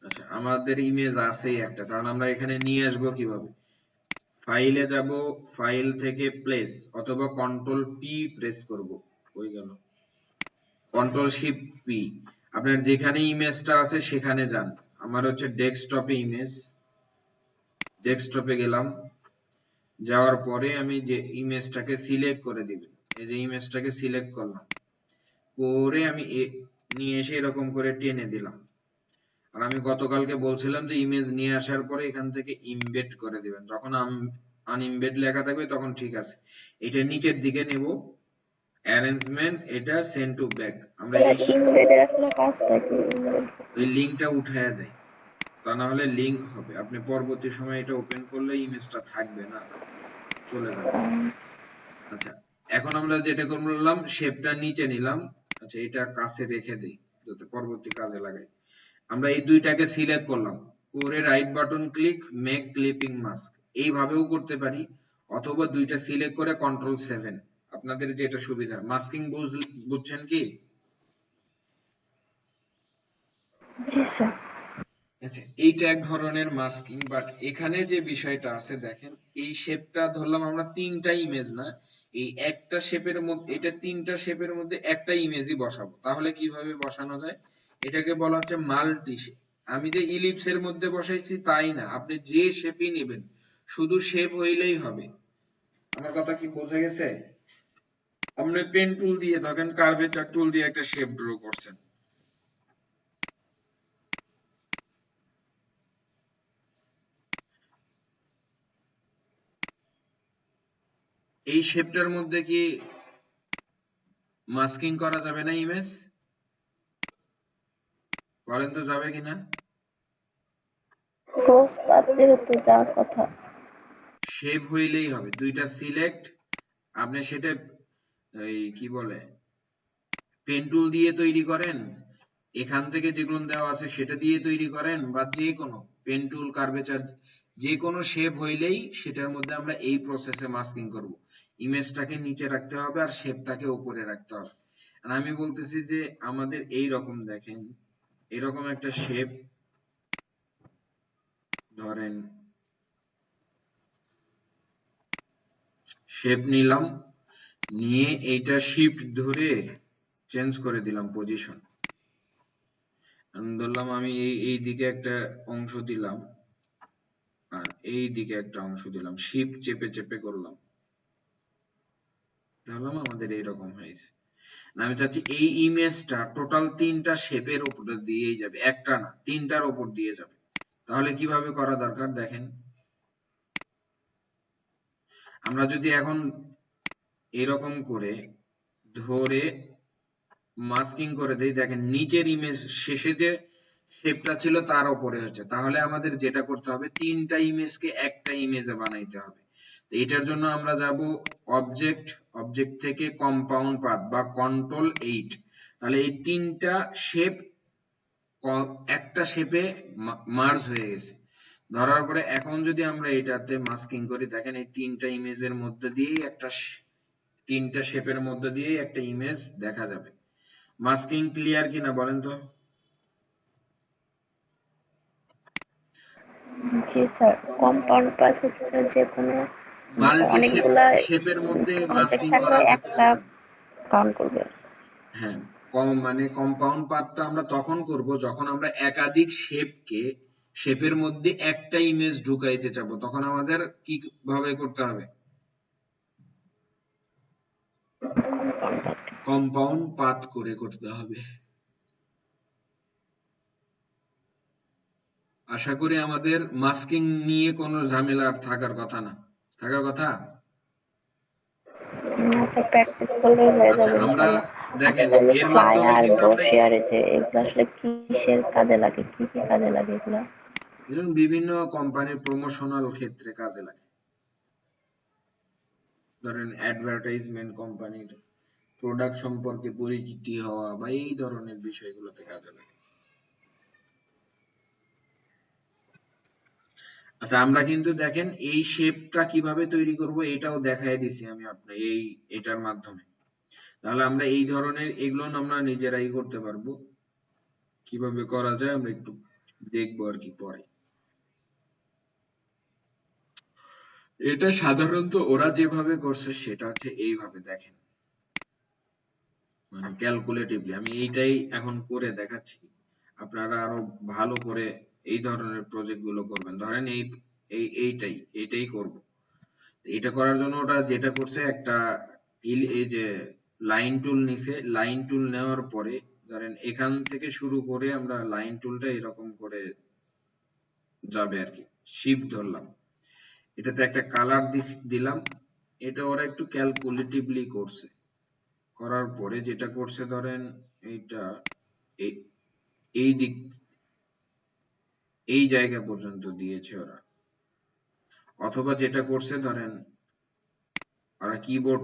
আচ্ছা, আমাদের ইমেজ আছেই একটা, তাহলে আমরা এখানে নিয়ে আসবো কিভাবে, ফাইলে যাব, ফাইল থেকে প্লেস অথবা কন্ট্রোল পি প্রেস করব, হয়ে গেল, কন্ট্রোল শিফট পি, আপনার যেখানে ইমেজটা আছে সেখানে যান। আমার হচ্ছে ডেস্কটপে ইমেজ, ডেস্কটপে গেলাম, যাওয়ার পরে আমি যে ইমেজটাকে সিলেক্ট করে দিবেন, এই যে ইমেজটাকে সিলেক্ট করলাম, করে আমি নিয়ে এসে এরকম করে টেনে দিলাম। আর আমি গতকালকে বলছিলাম যে ইমেজ নিয়ে আসার পরে এখান থেকে ইমবেড করে দিবেন, যখন আনইমবেড লেখা থাকবে তখন ঠিক আছে। এটা নিচের দিকে নেব, অ্যারেঞ্জমেন্ট, এটা সেন্ড টু ব্যাক, আমরা এই ইমবেডের আসলে কাজটা কি? ওই লিংকটা উঠায় দেয়, তা না হলে লিংক হবে, আপনি পরবর্তী সময় এটা ওপেন করলে ইমেজটা থাকবে না, চলে যাবে। আচ্ছা, এখন আমরা যেটা করলাম, শেপটা নিচে নিলাম, আচ্ছা এটা কাছে রেখে দেই যাতে পরবর্তী কাজে লাগাই। আমরা এই দুইটাকে সিলেক্ট করলাম, করে right button click, make clipping mask, এইভাবেও করতে পারি, অথবা দুইটা সিলেক্ট করে কন্ট্রোল 7, আপনাদের যেটা সুবিধা। মাস্কিং বুঝছেন কি? জি স্যার। আচ্ছা, এইটা এক ধরনের মাস্কিং, বাট এখানে যে বিষয়টা আছে দেখেন, এই শেপটা ধরলাম আমরা তিনটা ইমেজ না, এই একটা শেপের মধ্যে, এটা তিনটা শেপের মধ্যে একটা ইমেজই বসাবো, তাহলে কিভাবে বসানো যায়? এটাকে বলা হচ্ছে মাল্টি শেপ। আমি যে ইলিপসের মধ্যে বসাইছি তাই না, আপনি যে শেপই নেবেন, শুধু শেপ হইলেই হবে। আমার কথা কি বোঝা গেছে? আপনি পেন টুল দিয়ে, ধরেন কার্ভেচার টুল দিয়ে একটা শেপ ড্র করছেন, এই শেপটার মধ্যে কি মাস্কিং করা যাবে না ইমেজ? বলেন তো যাবে কিনা? ক্রস পাথ যেহেতু যার কথা। শেপ হইলেই হবে, দুইটা সিলেক্ট, আপনি সেটা এই কি বলে পেন টুল দিয়ে তৈরি করেন, এখান থেকে যেগুলো দেওয়া আছে সেটা দিয়ে তৈরি করেন, বা যে কোনো পেন টুল, কার্ভেচার, যে কোনো শেপ হইলেই সেটার মধ্যে আমরা এই প্রসেসে মাস্কিং করব। ইমেজটাকে নিচে রাখতে হবে আর শেপটাকে উপরে রাখতে হবে। আর আমি বলতেছি যে আমাদের এই রকম দেখেন, এরকম একটা শেপ ধরেন, শেপ নিলাম, নিয়ে এইটা শিফট ধরে চেঞ্জ করে দিলাম পজিশন, ধরলাম আমি এই দিকে একটা অংশ দিলাম আর এই দিকে একটা অংশ দিলাম, শিফট চেপে চেপে করলাম, ধরলাম আমাদের এইরকম হয়েছে। আমি চাচ্ছি এই ইমেজটা টোটাল তিনটা শেপের উপরে দিয়েই যাবে, একটা না, তিনটার উপর দিয়ে যাবে। তাহলে কিভাবে করা দরকার দেখেন, আমরা যদি এখন এরকম করে ধরে মাস্কিং করে দেই, দেখেন নিচের ইমেজ শেষে যে শেপটা ছিল তার উপরে হচ্ছে, তাহলে আমাদের যেটা করতে হবে, তিনটা ইমেজকে একটা ইমেজে বানাইতে হবে। এটার জন্য আমরা যাব অবজেক্ট, অবজেক্ট থেকে কম্পাউন্ড পাথ বা কন্ট্রোল 8, তাহলে এই তিনটা শেপ একটা শেপে মার্জ হয়ে গেছে। ধরার পরে এখন যদি আমরা এটাতে মাস্কিং করি, দেখেন এই তিনটা ইমেজের মধ্যে দিয়ে একটা, তিনটা শেপের মধ্যে দিয়ে একটা ইমেজ দেখা যাবে। মাস্কিং ক্লিয়ার কিনা বলেন তো? জি স্যার। কম্পাউন্ড পাথ হচ্ছে স্যার যে কোনো মাল্টি অনেকগুলা শেপের মধ্যে অবজেক্ট মাস্কিং থাকলে করার ক্ষেত্রে একটা আমরা, কাউন্ট করবে। হ্যাঁ, মানে কম্পাউন্ড পাথটা আমরা তখন করব যখন আমরা একাধিক শেপের মধ্যে একটা ইমেজ ঢুকাইতে চাবো, তখন আমাদের কি ভাবে করতে হবে? কম্পাউন্ড পাথ করে করতে হবে। আশা করি আমাদের মাস্কিং নিয়ে কোনো ঝামেলা আর থাকার কথা না, থাকার কথা। স্যার প্র্যাকটিস করলেই হয়ে আচ্ছা, যাবে আমরা ইনশাআল্লাহ। দেখেন তাহলে এর মাধ্যমে ফ্লায়ার, কিন্তু আমরা ব্রোশিয়ারে যে এগুলো আসলে কিসের কাজে লাগে, কি কি কাজে লাগে এগুলো? বিভিন্ন কোম্পানির প্রমোশনাল ক্ষেত্রে কাজে লাগে, ধরেন অ্যাডভার্টাইজমেন্ট, কোম্পানির প্রোডাক্ট সম্পর্কে পরিচিতি হওয়া বা এই ধরনের বিষয়গুলোতে কাজে লাগে। আচ্ছা, আমরা কিন্তু দেখেন এই শেপটা কিভাবে তৈরি করব এটাও দেখাই দিছি আমি আপনাকে এটার মাধ্যমে। তাহলে আমরা এই ধরনের এগুলো আমরা নিজেরাই করতে পারবো, কিভাবে করা যায় আমরা একটু দেখবো আর কি পরে। এটা সাধারণত ওরা যেভাবে করছে সেটা হচ্ছে এইভাবে, দেখেন মানে ক্যালকুলেটিভলি আমি এইটাই এখন করে দেখাচ্ছি, আপনারা আরো ভালো করে এই ধরনের প্রজেক্ট গুলো করবেন। ধরেন এইটাই করব। এটা করার জন্য ওটা যেটা করছে একটা এই যে লাইন টুল নিছে, লাইন টুল নেওয়ার পরে ধরেন এখান থেকে শুরু করে আমরা লাইন টুলটা এরকম করে যাবে আর কি, শিফট ধরলাম, এটাতে একটা কালার দিলাম। এটা ওরা একটু ক্যালকুলেটিভলি করছে, করার পরে যেটা করছে ধরেন এইটা এই দিক এই জায়গা পর্যন্ত দিয়েছে ওরা, অথবা যেটা করছে ধরেন ওরা কিবোর্ড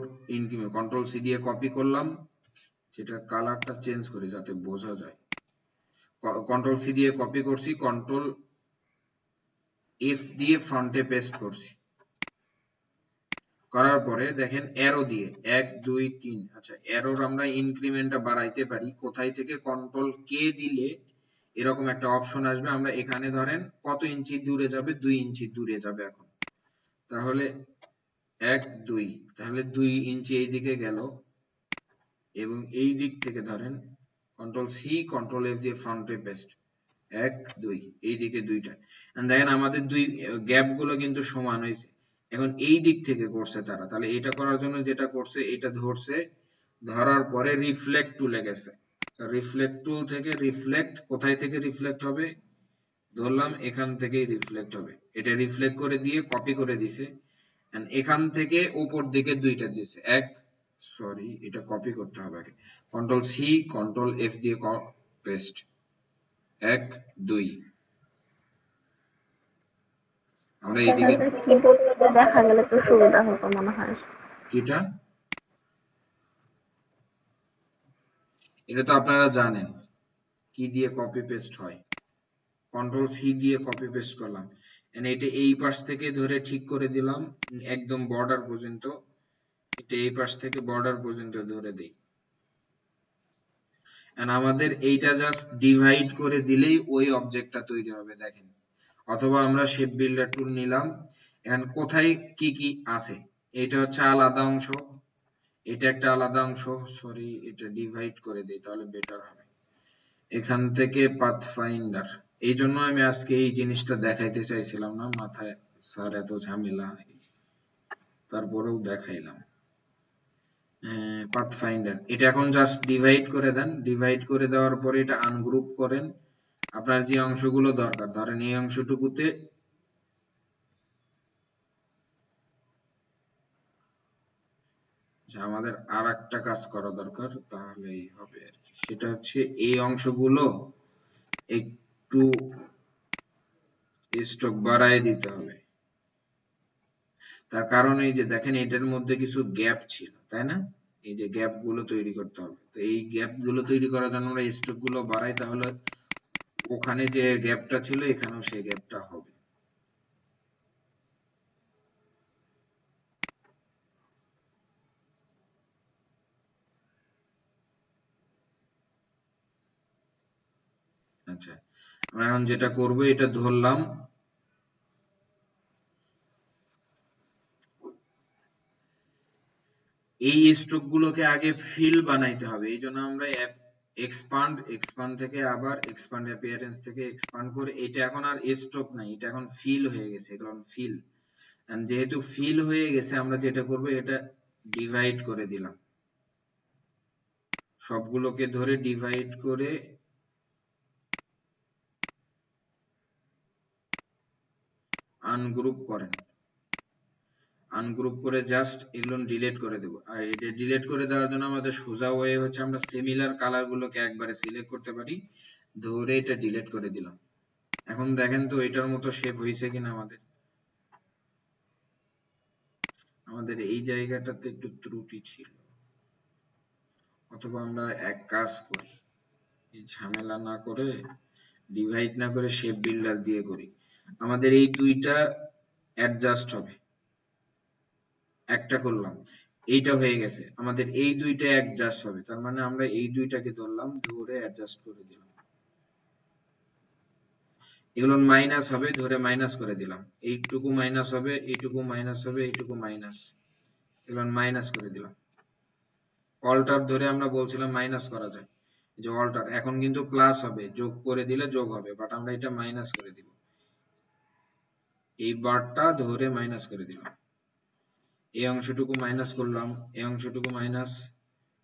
কন্ট্রোল সি দিয়ে কপি করলাম, সেটা কালারটা চেঞ্জ করে যাতে বোঝা যায়, কন্ট্রোল সি দিয়ে কপি করছি, কন্ট্রোল এফ দিয়ে ফ্রন্টে পেস্ট করছি, করার পরে দেখেন অ্যারো দিয়ে 1 2 3, আচ্ছা অ্যারোর আমরা ইনক্রিমেন্টটা বাড়াইতে পারি কোথায় থেকে, কন্ট্রোল কে দিলে এরকম একটা অপশন আসবে, আমরা এখানে ধরেন কত ইঞ্চি দূরে যাবে, 2 ইঞ্চি দূরে যাবে এখন, তাহলে 1 2, তাহলে 2 ইঞ্চি এই দিকে গেল, এবং এই দিক থেকে ধরেন কন্ট্রোল সি কন্ট্রোল এফ দিয়ে ফ্রন্টে পেস্ট 1 2, এই দিকে দুইটা, দেখেন আমাদের দুই গ্যাপ গুলো কিন্তু সমান হয়েছে। এখন এই দিক থেকে করছে তারা, তাহলে এটা করার জন্য যেটা করছে এটা ধরছে, ধরার পরে রিফ্লেক্ট টুলে গেছে, রিফ্লেক্ট টুল থেকে রিফ্লেক্ট, কোথায় থেকে রিফ্লেক্ট হবে ধরলাম এখান থেকেই রিফ্লেক্ট হবে, এটা রিফ্লেক্ট করে দিয়ে কপি করে দিছে, এখান থেকে উপর দিকে দুইটা দিয়েছে, সরি এটা কপি করতে হবে আগে, কন্ট্রোল সি কন্ট্রোল এফ দিয়ে পেস্ট 1 2, আমরা এইদিকে কিবোর্ড দেখা গেলে তো সুবিধা হতো মনে হয়। কিটা এটা তো আপনারা জানেন কি দিয়ে কপি পেস্ট হয়, কন্ট্রোল সি দিয়ে কপি পেস্ট করলাম, এটা এই পাশ থেকে ধরে ঠিক করে দিলাম একদম বর্ডার পর্যন্ত, এটা এই পাশ থেকে বর্ডার পর্যন্ত ধরে দেই, আমাদের এইটা জাস্ট ডিভাইড করে দিলেই ওই অবজেক্টটা তৈরি হবে দেখেন, অথবা আমরা শেপ বিল্ডার টুল নিলাম, এখন কোথায় কি কি আছে, এটা হচ্ছে আলাদা অংশ, এটা একটা আলাদা অংশ, সরি এটা ডিভাইড করে দেই তাহলে বেটার হবে, এখান থেকে পাথ ফাইন্ডার, এই জন্য আমি আজকে এই জিনিসটা দেখাইতে চাইছিলাম না, মাথায় স্যার এত ঝামেলা, তারপরেও দেখাইলাম। পাথ ফাইন্ডার এটা এখন জাস্ট ডিভাইড করে দেন, ডিভাইড করে দেওয়ার পরে এটা আনগ্রুপ করেন, আপনার যে অংশগুলো দরকার ধরেন এই অংশটুকুতে আমাদের আর একটা কাজ করা দরকার, তাহলেই হবে আর কি, সেটা হচ্ছে এই অংশগুলো একটু স্ট্রোক বাড়ায় দিতে হবে, তার কারণ এই যে দেখেন এটার মধ্যে কিছু গ্যাপ ছিল তাই না, এই যে গ্যাপ গুলো তৈরি করতে হবে, তো এই গ্যাপ গুলো তৈরি করার জন্য আমরা স্ট্রোক গুলো বাড়াই, তাহলে ওখানে যে গ্যাপটা ছিল এখানেও সেই গ্যাপটা হবে। আচ্ছা আমরা এখন যেটা করব এটা ধরলাম, এই স্ট্রোক গুলোকে আগে ফিল বানাইতে হবে, এই জন্য আমরা এক্সপান্ড থেকে আবার এক্সপান্ড অ্যাপিয়ারেন্স থেকে এক্সপান্ড করে, এটা এখন আর স্ট্রোক নাই, এটা এখন ফিল হয়ে গেছে, এখন ফিল, যেহেতু ফিল হয়ে গেছে আমরা যেটা করব এটা ডিভাইড করে দিলাম, সবগুলোকে ধরে ডিভাইড করে আনগ্রুপ করেন, আনগ্রুপ করে জাস্ট এগুলো ডিলিট করে দেব, আর এটা ডিলিট করে দেওয়ার জন্য আমাদের সোজা ওয়ে হচ্ছে আমরা সিমিলার কালার গুলোকে একবারে সিলেক্ট করতে পারি, ধরে এটা ডিলিট করে দিলাম, এখন দেখেন তো এটার মতো শেপ হয়েছে কিনা, আমাদের এই জায়গাটাতে একটু ত্রুটি ছিল, অথবা আমরা এক কাজ করি, এই ঝামেলা না করে ডিভাইড না করে শেপ বিল্ডার দিয়ে করি, আমাদের এই দুইটা অ্যাডজাস্ট হবে, একটা করলাম এইটা হয়ে গেছে, আমাদের এই দুইটা অ্যাডজাস্ট হবে, তার মানে আমরা এই দুইটাকে ধরলাম, ধরে অ্যাডজাস্ট করে দিলাম, এগুলো মাইনাস হবে ধরে মাইনাস করে দিলাম, এইটুকু মাইনাস হবে, এইটুকু মাইনাস হবে, এইটুকু মাইনাস, এগুলো মাইনাস করে দিলাম, অল্টার ধরে আমরা বলছিলাম মাইনাস করা যায়, যে অল্টার এখন কিন্তু প্লাস হবে, যোগ করে দিলে যোগ হবে, বাট আমরা এটা মাইনাস করে দিব, এই বারটা ধরে মাইনাস করে দিলাম, এই অংশটুকু মাইনাস করলাম, এই অংশটুকু মাইনাস,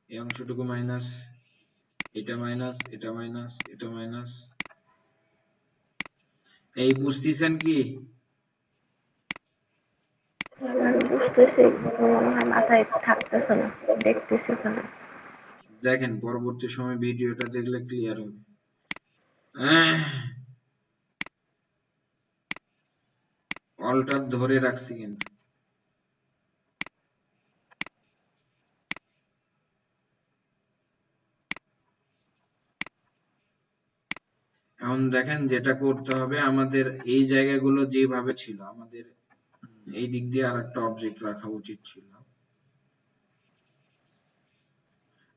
এই অংশটুকু মাইনাস, এটা মাইনাস, এটা মাইনাস, এটা মাইনাস। এই বুঝতেছেন কি? আমি বুঝতেছি, মনে হয় মাথায় থাকতেছে না, দেখতেছি খালি। দেখেন পরবর্তী সময় ভিডিওটা দেখলে ক্লিয়ার হবে। অল্টার ধরে রাখছি কিন্তু। এখন দেখেন যেটা করতে হবে, আমাদের এই জায়গাগুলো যেভাবে ছিল, আমাদের এই দিক দিয়ে আর একটা অবজেক্ট রাখা উচিত ছিল।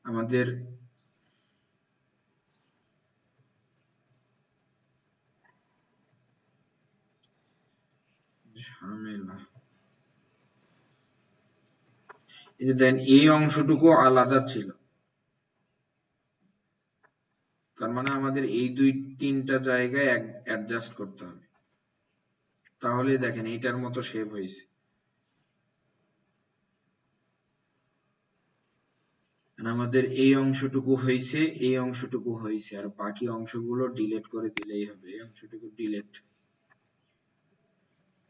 আমাদের ঝামেলা, এই যে দেন এই অংশটুকু আলাদা ছিল, তার মানে আমাদের এই দুই তিনটা জায়গায় অ্যাডজাস্ট করতে হবে, তাহলে দেখেন এইটার মতো শেপ হয়েছে। আমাদের এই অংশটুকু হয়েছে, এই অংশটুকু হয়েছে, আর বাকি অংশগুলো ডিলিট করে দিলেই হবে। এই অংশটুকু ডিলিট,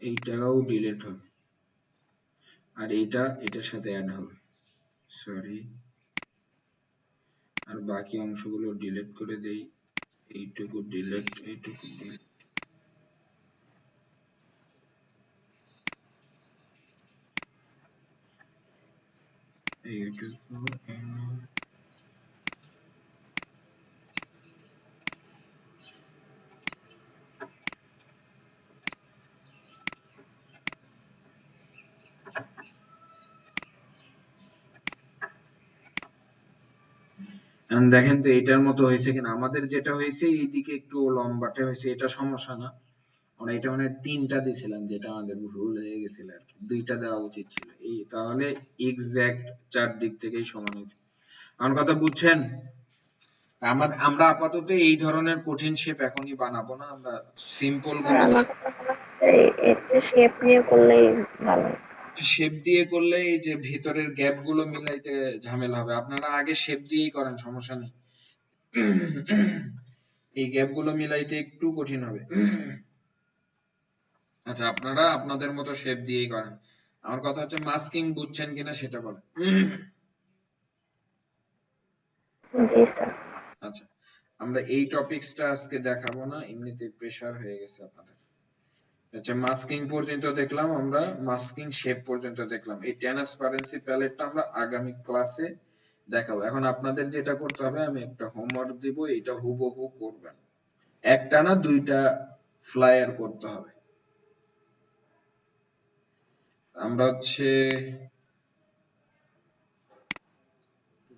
এইটাও ডিলিট হবে, আর এইটা এটার সাথে অ্যাড হবে, সরি। আর বাকি অংশগুলো ডিলিট করে দেই, এইটুকু ডিলিট, এইটুকু ডিলিট, এইটুকু। এখন দেখেন তো এটার মতো হয়েছে কিনা। আমাদের যেটা হয়েছে এইদিকে একটু লম্বাটে হয়েছে, এটা সমস্যা না। আমরা এটা মানে তিনটা দিয়েছিলাম, যেটা আমাদের ভুল হয়ে গেছিল আর কি, দুইটা দেওয়া উচিত ছিল। এই তাহলে এক্সাক্ট চারদিক থেকেই সমান হতো। আমার কথা বুঝছেন? আমরা আপাতত এই ধরনের কঠিন শেপ এখনই বানাবো না, আমরা সিম্পল আর গুলো আমার এর যে শেপ নিয়ে করলেই ভালো। শেপ দিয়ে করলে এই যে ভিতরের গ্যাপ গুলো মিলাইতে ঝামেলা হবে। আপনারা আগে শেপ দিয়েই করেন, সমস্যা নেই। এই গ্যাপ গুলো মিলাইতে একটু কঠিন হবে। আচ্ছা, আপনারা আপনাদের মতো শেপ দিয়েই করেন। আমার কথা হচ্ছে মাস্কিং বুঝছেন কিনা সেটা বলেন। জি স্যার। আচ্ছা, আমরা এই টপিকসটা আজকে দেখাবো না, এমনিতে প্রেসার হয়ে গেছে আপনাদের। আচ্ছা, মাস্কিং পর্যন্ত দেখলাম আমরা, মাস্কিং শেপ পর্যন্ত দেখলাম। এই ট্রান্সপারেন্সি প্যালেটটা আমরা আগামী ক্লাসে দেখাবো। এখন আপনাদের যেটা করতে হবে, আমি একটা হোমওয়ার্ক দিব, এটা হুবহু করবেন। একটা না দুইটা ফ্লায়ার করতে হবে। আমরা হচ্ছে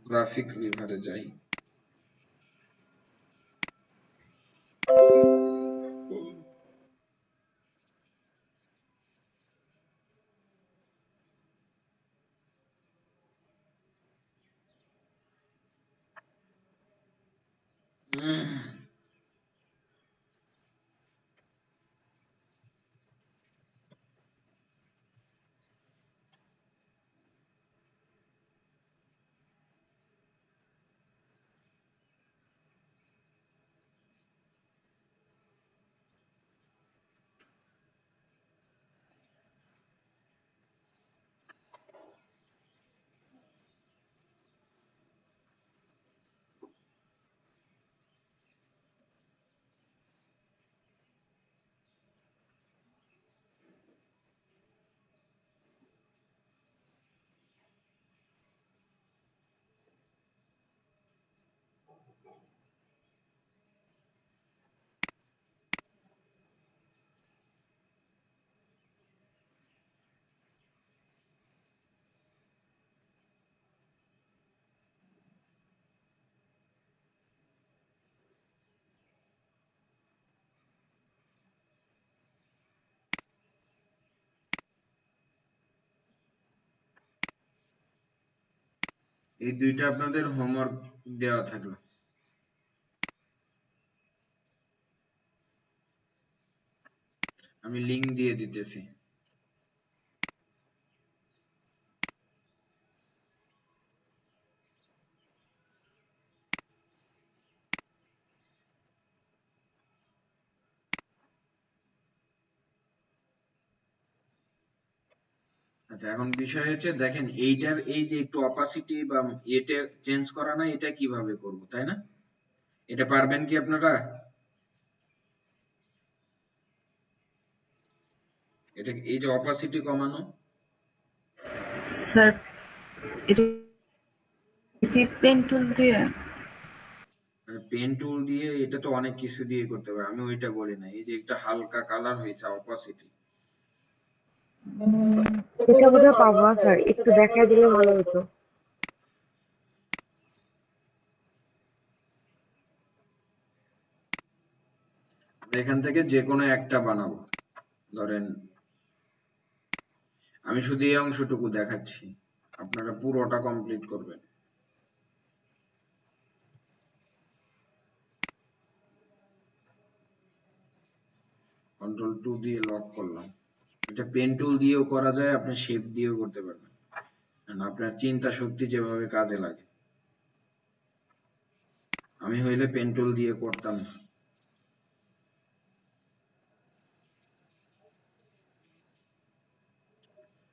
গ্রাফিক রিভারে যাই। এই দুইটা আপনাদের হোমওয়ার্ক দেওয়া থাকলো। আমি লিংক দিয়ে দিতেছি। আচ্ছা, এখন বিষয় হচ্ছে দেখেন এইটার এই যে একটু অপাসিটি বা এটা চেঞ্জ করা না, এটা কিভাবে করব, তাই না? এটা পারবেন কি আপনারা? এটা এই যে অপাসিটি কমানো, স্যার এটা কি পেন টুল দিয়ে? পেন টুল দিয়ে এটা তো অনেক কিছু দিয়ে করতে পারে, আমি ওইটা বলি না। এই যে একটা হালকা কালার হয়েছে অপাসিটি, এটা বোধহয় পাবো না স্যার, একটু দেখাই দিলে ভালো হতো। আমরা এখান থেকে যে কোনো একটা বানাবো। ধরেন আমি শুধু এই অংশটুকু দেখাচ্ছি, আপনারা পুরোটা কমপ্লিট করবেন। কন্ট্রোল 2 দিয়ে লক করলাম। এটা পেন টুল দিয়েও করা যায়, আপনি শেপ দিয়েও করতে পারবেন, কারণ আপনার চিন্তা শক্তি যেভাবে কাজে লাগে। আমি হইলে পেন টুল দিয়ে করতাম না।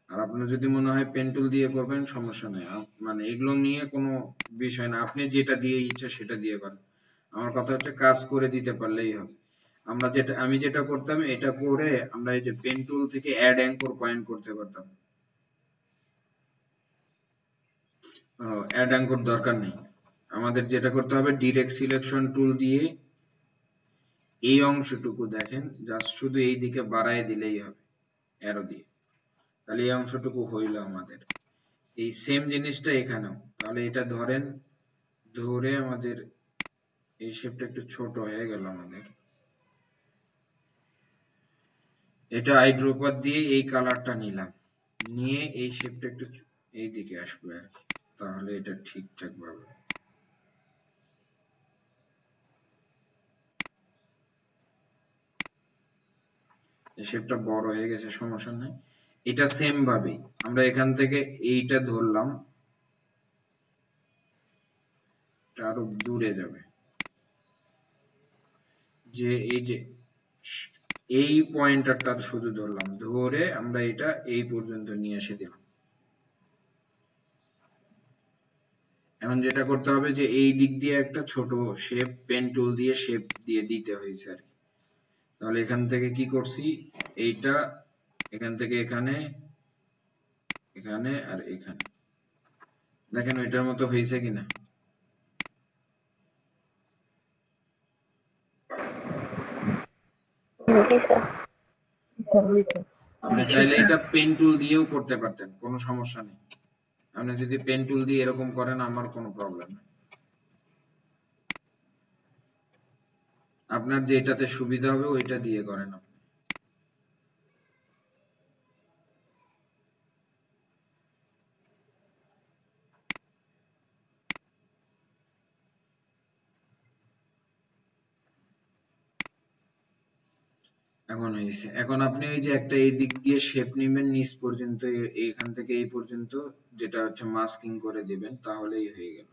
আর আপনার যদি মনে হয় পেন টুল দিয়ে করবেন, সমস্যা নেই, মানে এগুলো নিয়ে কোনো বিষয় না, আপনি যেটা দিয়ে ইচ্ছা সেটা দিয়ে করেন। আমার কথা হচ্ছে কাজ করে দিতে পারলেই হবে। আমি যেটা করতাম, এটা করে আমরা এই যে পেন টুল থেকে অ্যাড অ্যাঙ্কর পয়েন্ট করতে পারতাম। অ্যাড অ্যাঙ্কর দরকার নেই, আমাদের যেটা করতে হবে ডিরেক্ট সিলেকশন টুল দিয়ে এই অংশটুকু দেখেন জাস্ট শুধু এই দিকে বাড়ায় দিলেই হবে অ্যারো দিয়ে, তাহলে এই অংশটুকু হইল আমাদের। এই সেম জিনিসটা এখানেও, তাহলে এটা ধরেন, ধরে আমাদের এই শেপটা একটু ছোট হয়ে গেল আমাদের, এটা আইড্রোপার দিয়ে এই কালারটা নিলাম, নিয়ে এই শেপটা একটু এই দিকে আসবে আর কি, তাহলে এটা ঠিকঠাক ভাবে এই শেপটা বড় হয়ে গেছে, সমস্যা নাই। এটা সেম ভাবেই আমরা এখান থেকে এইটা ধরলাম, এটা আরো দূরে যাবে, যে এই যে এই পয়েন্টারটা শুধু ধরলাম, ধরে আমরা এটা এই পর্যন্ত নিয়ে এসে দিলাম। এখন যেটা করতে হবে যে এই দিক দিয়ে একটা ছোট শেপ পেন টুল দিয়ে শেপ দিয়ে দিতে হয়েছে আর কি। তাহলে এখান থেকে কি করছি, এইটা এখান থেকে এখানে, এখানে আর এখানে, দেখেন ওইটার মতো হয়েছে কিনা। জি স্যার। আপনি জি চাইলে স্যার। এটা পেন টুল দিয়েও করতে পারতেন, কোনো সমস্যা নেই। আপনি যদি পেন টুল দিয়ে এরকম করেন, আমার কোনো প্রবলেম নেই। আপনার যেটাতে সুবিধা হবে ওইটা দিয়ে করেন আপনি। এখন হয়েছে, এখন আপনি ওই যে একটা এই দিক দিয়ে শেপ নেবেন নিচ পর্যন্ত, এইখান থেকে এই পর্যন্ত, যেটা হচ্ছে মাস্কিং করে দিবেন, তাহলেই হয়ে গেল।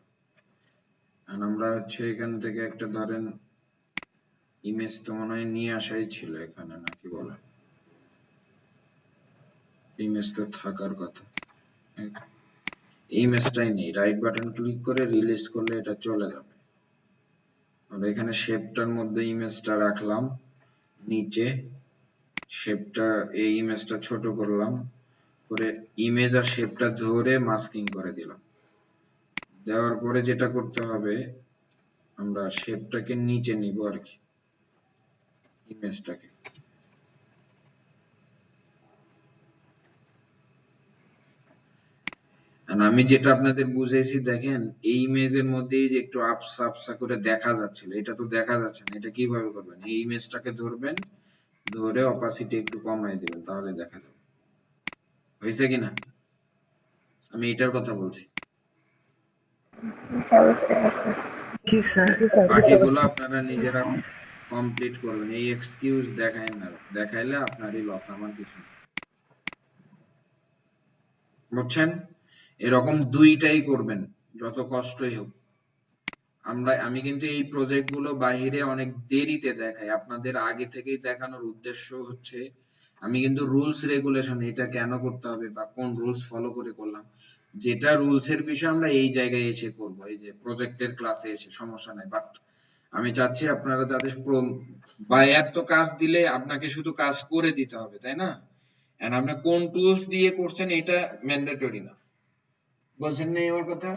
আর আমরা হচ্ছে এখান থেকে একটা ধরেন ইমেজ তো মনে হয় নিয়ে আসাই ছিল এখানে, নাকি বলেন? ইমেজ তো থাকার কথা, এই ইমেজটাই নেই, রাইট বাটন ক্লিক করে রিলিজ করলে এটা চলে যাবে। আমরা এখানে শেপটার মধ্যে ইমেজটা রাখলাম, নিচে শেপটা, এই ইমেজটা ছোট করলাম, করে ইমেজ আর শেপটা ধরে মাস্কিং করে দিলাম। দেওয়ার পরে যেটা করতে হবে, আমরা শেপটাকে নিচে নিব আর কি, ইমেজটাকে। আর আমি যেটা আপনাদের বুঝাইছি দেখেন, এই ইমেজের মধ্যেই যে একটু আপসা আপসা করে দেখা যাচ্ছিল, এটা তো দেখা যাচ্ছে না, এটা কিভাবে করবেন? এই ইমেজটাকে ধরবেন, ধরে অপাসিটি একটু কমাই দিবেন, তাহলে দেখা যাবে। হয়েছে কিনা? আমি এটার কথা বলছি, জি স্যার, বুঝতে পারছি। জি স্যার। জি স্যার, বুঝতে বাকিগুলো পারছি। আপনারা নিজেরা কমপ্লিট করবেন। এই এক্সকিউজ দেখায়েন না, দেখাইলে আপনারই লস, আমার কিছু না। বুঝছেন? এরকম দুইটাই করবেন, যত কষ্টই হোক। আমি কিন্তু এই প্রজেক্ট গুলো বাহিরে অনেক দেরিতে দেখাই, আপনাদের আগে থেকেই দেখানোর উদ্দেশ্য হচ্ছে আমি কিন্তু রুলস রেগুলেশন এটা কেন করতে হবে বা কোন রুলস ফলো করে করলাম, যেটা রুলস এর বিষয় আমরা এই জায়গায় এসে করব, এই যে প্রজেক্টের ক্লাসে এসে, সমস্যা নাই। বাট আমি চাচ্ছি আপনারা যাতে বায়ার তো কাজ দিলে আপনাকে শুধু কাজ করে দিতে হবে, তাই না? এন্ড আপনি কোন টুলস দিয়ে করছেন এটা ম্যান্ডেটরি না। বলছেন না আমার কথা?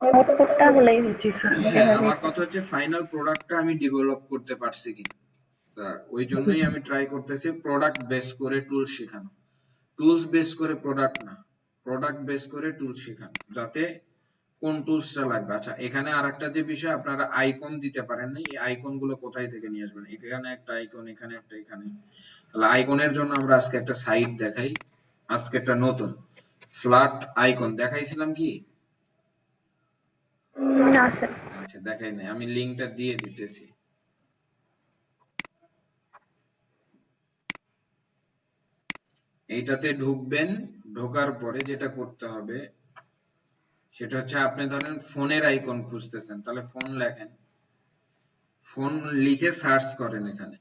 আউটপুটটা হলেই জি স্যার। হ্যাঁ, আমার কথা হচ্ছে ফাইনাল প্রোডাক্টটা আমি ডেভেলপ করতে পারছি কি, তা ওই জন্যই আমি ট্রাই করতেছি প্রোডাক্ট বেস করে টুলস শেখানো, টুলস বেস করে প্রোডাক্ট না, প্রোডাক্ট বেস করে টুলস শেখানো, যাতে কোন টুলসটা লাগবে। আচ্ছা, এখানে আরেকটা যে বিষয়, আপনারা আইকন দিতে পারেন না, এই আইকন গুলো কোথায় থেকে নিয়ে আসবেন? এখানে একটা আইকন, এখানে একটা, এখানে। তাহলে আইকনের জন্য আমরা আজকে একটা সাইট দেখাই, আজকে একটা নতুন ফ্ল্যাট আইকন দেখাইছিলাম কি? না স্যার। আচ্ছা, দেখাই নাই, আমি লিংকটা দিয়ে দিতেছি। এইটাতে ঢুকবেন, ঢোকার পরে যেটা করতে হবে সেটা হচ্ছে, আপনি ধরেন ফোনের আইকন খুঁজতেছেন, তাহলে ফোন লেখেন, ফোন লিখে সার্চ করেন এখানে।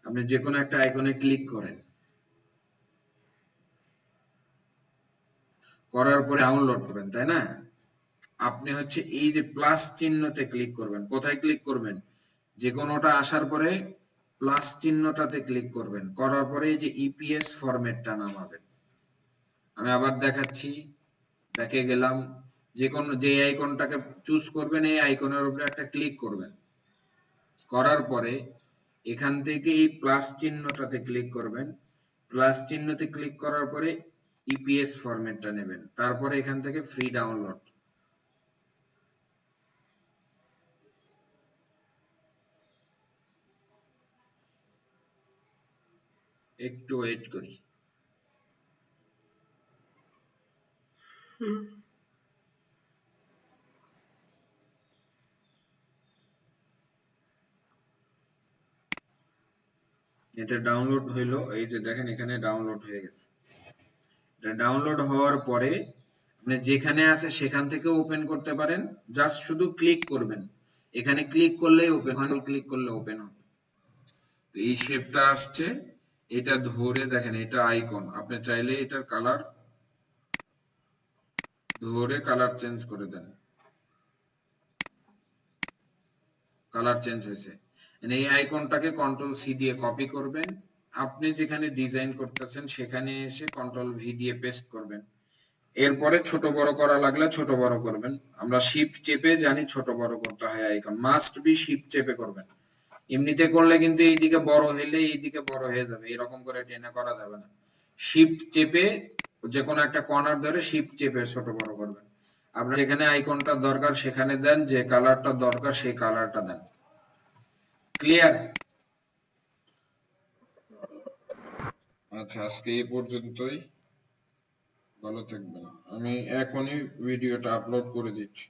আপনি যে কোনো একটা আইকনে ক্লিক করেন, করার পরে ডাউনলোড করবেন, তাই না? আপনি হচ্ছে এই যে প্লাস চিহ্নতে ক্লিক করবেন। কোথায় ক্লিক করবেন? যে কোনোটা আসার পরে প্লাস চিহ্নটাতে ক্লিক করবেন, করার পরে এই যে ইপিএস ফরম্যাটটা নামাবেন। আমি আবার দেখাচ্ছি, ব্যাকে গেলাম, যে আইকনটাকে চুজ করবেন এই আইকনের উপরে একটা ক্লিক করবেন, করার পরে এখান থেকে এই প্লাস চিহ্নটাতে ক্লিক করবেন, প্লাস চিহ্নতে ক্লিক করার পরে ইপিএস ফরম্যাটটা নেবেন, তারপরে এখান থেকে ফ্রি ডাউনলোড। একটু ওয়েট করি। এটা ডাউনলোড হইলো, এই যে দেখেন এখানে ডাউনলোড হয়ে গেছে। এটা ডাউনলোড হওয়ার পরে আপনি যেখানে আছে সেখান থেকে ওপেন করতে পারেন, জাস্ট শুধু ক্লিক করবেন, এখানে ক্লিক করলেই ওপেন, ক্লিক করলে ওপেন হবে। এই শেপটা আসছে, এটা ধরে দেখেন, এটা আইকন, আপনি চাইলে এটার কালার ধরে কালার চেঞ্জ করে দেন, কালার চেঞ্জ হয়েছে। এই আইকনটাকে কন্ট্রোল সি দিয়ে কপি করবেন, আপনি যেখানে ডিজাইন করতেছেন সেখানে এসে কন্ট্রোল ভি দিয়ে পেস্ট করবেন। এরপরে ছোট বড় করা লাগলে ছোট বড় করবেন, আমরা শিফট চেপে জানি ছোট বড় করতে হয় আইকন, মাস্ট বি শিফট চেপে করবেন। এমনিতে করলে কিন্তু এইদিকে বড় হইলে এইদিকে বড় হয়ে যাবে, এরকম করে টেনে করা যাবে না। শিফট চেপে যে কোনো একটা কর্নার ধরে শিফট চেপে ছোট বড় করবেন। আপনার যেখানে আইকনটা দরকার সেখানে দেন, যে কালারটা দরকার সেই কালারটা দেন। ক্লিয়ার? আচ্ছা, আজকে এই পর্যন্তই, ভালো থাকবেন। আমি এখনই ভিডিওটা আপলোড করে দিচ্ছি।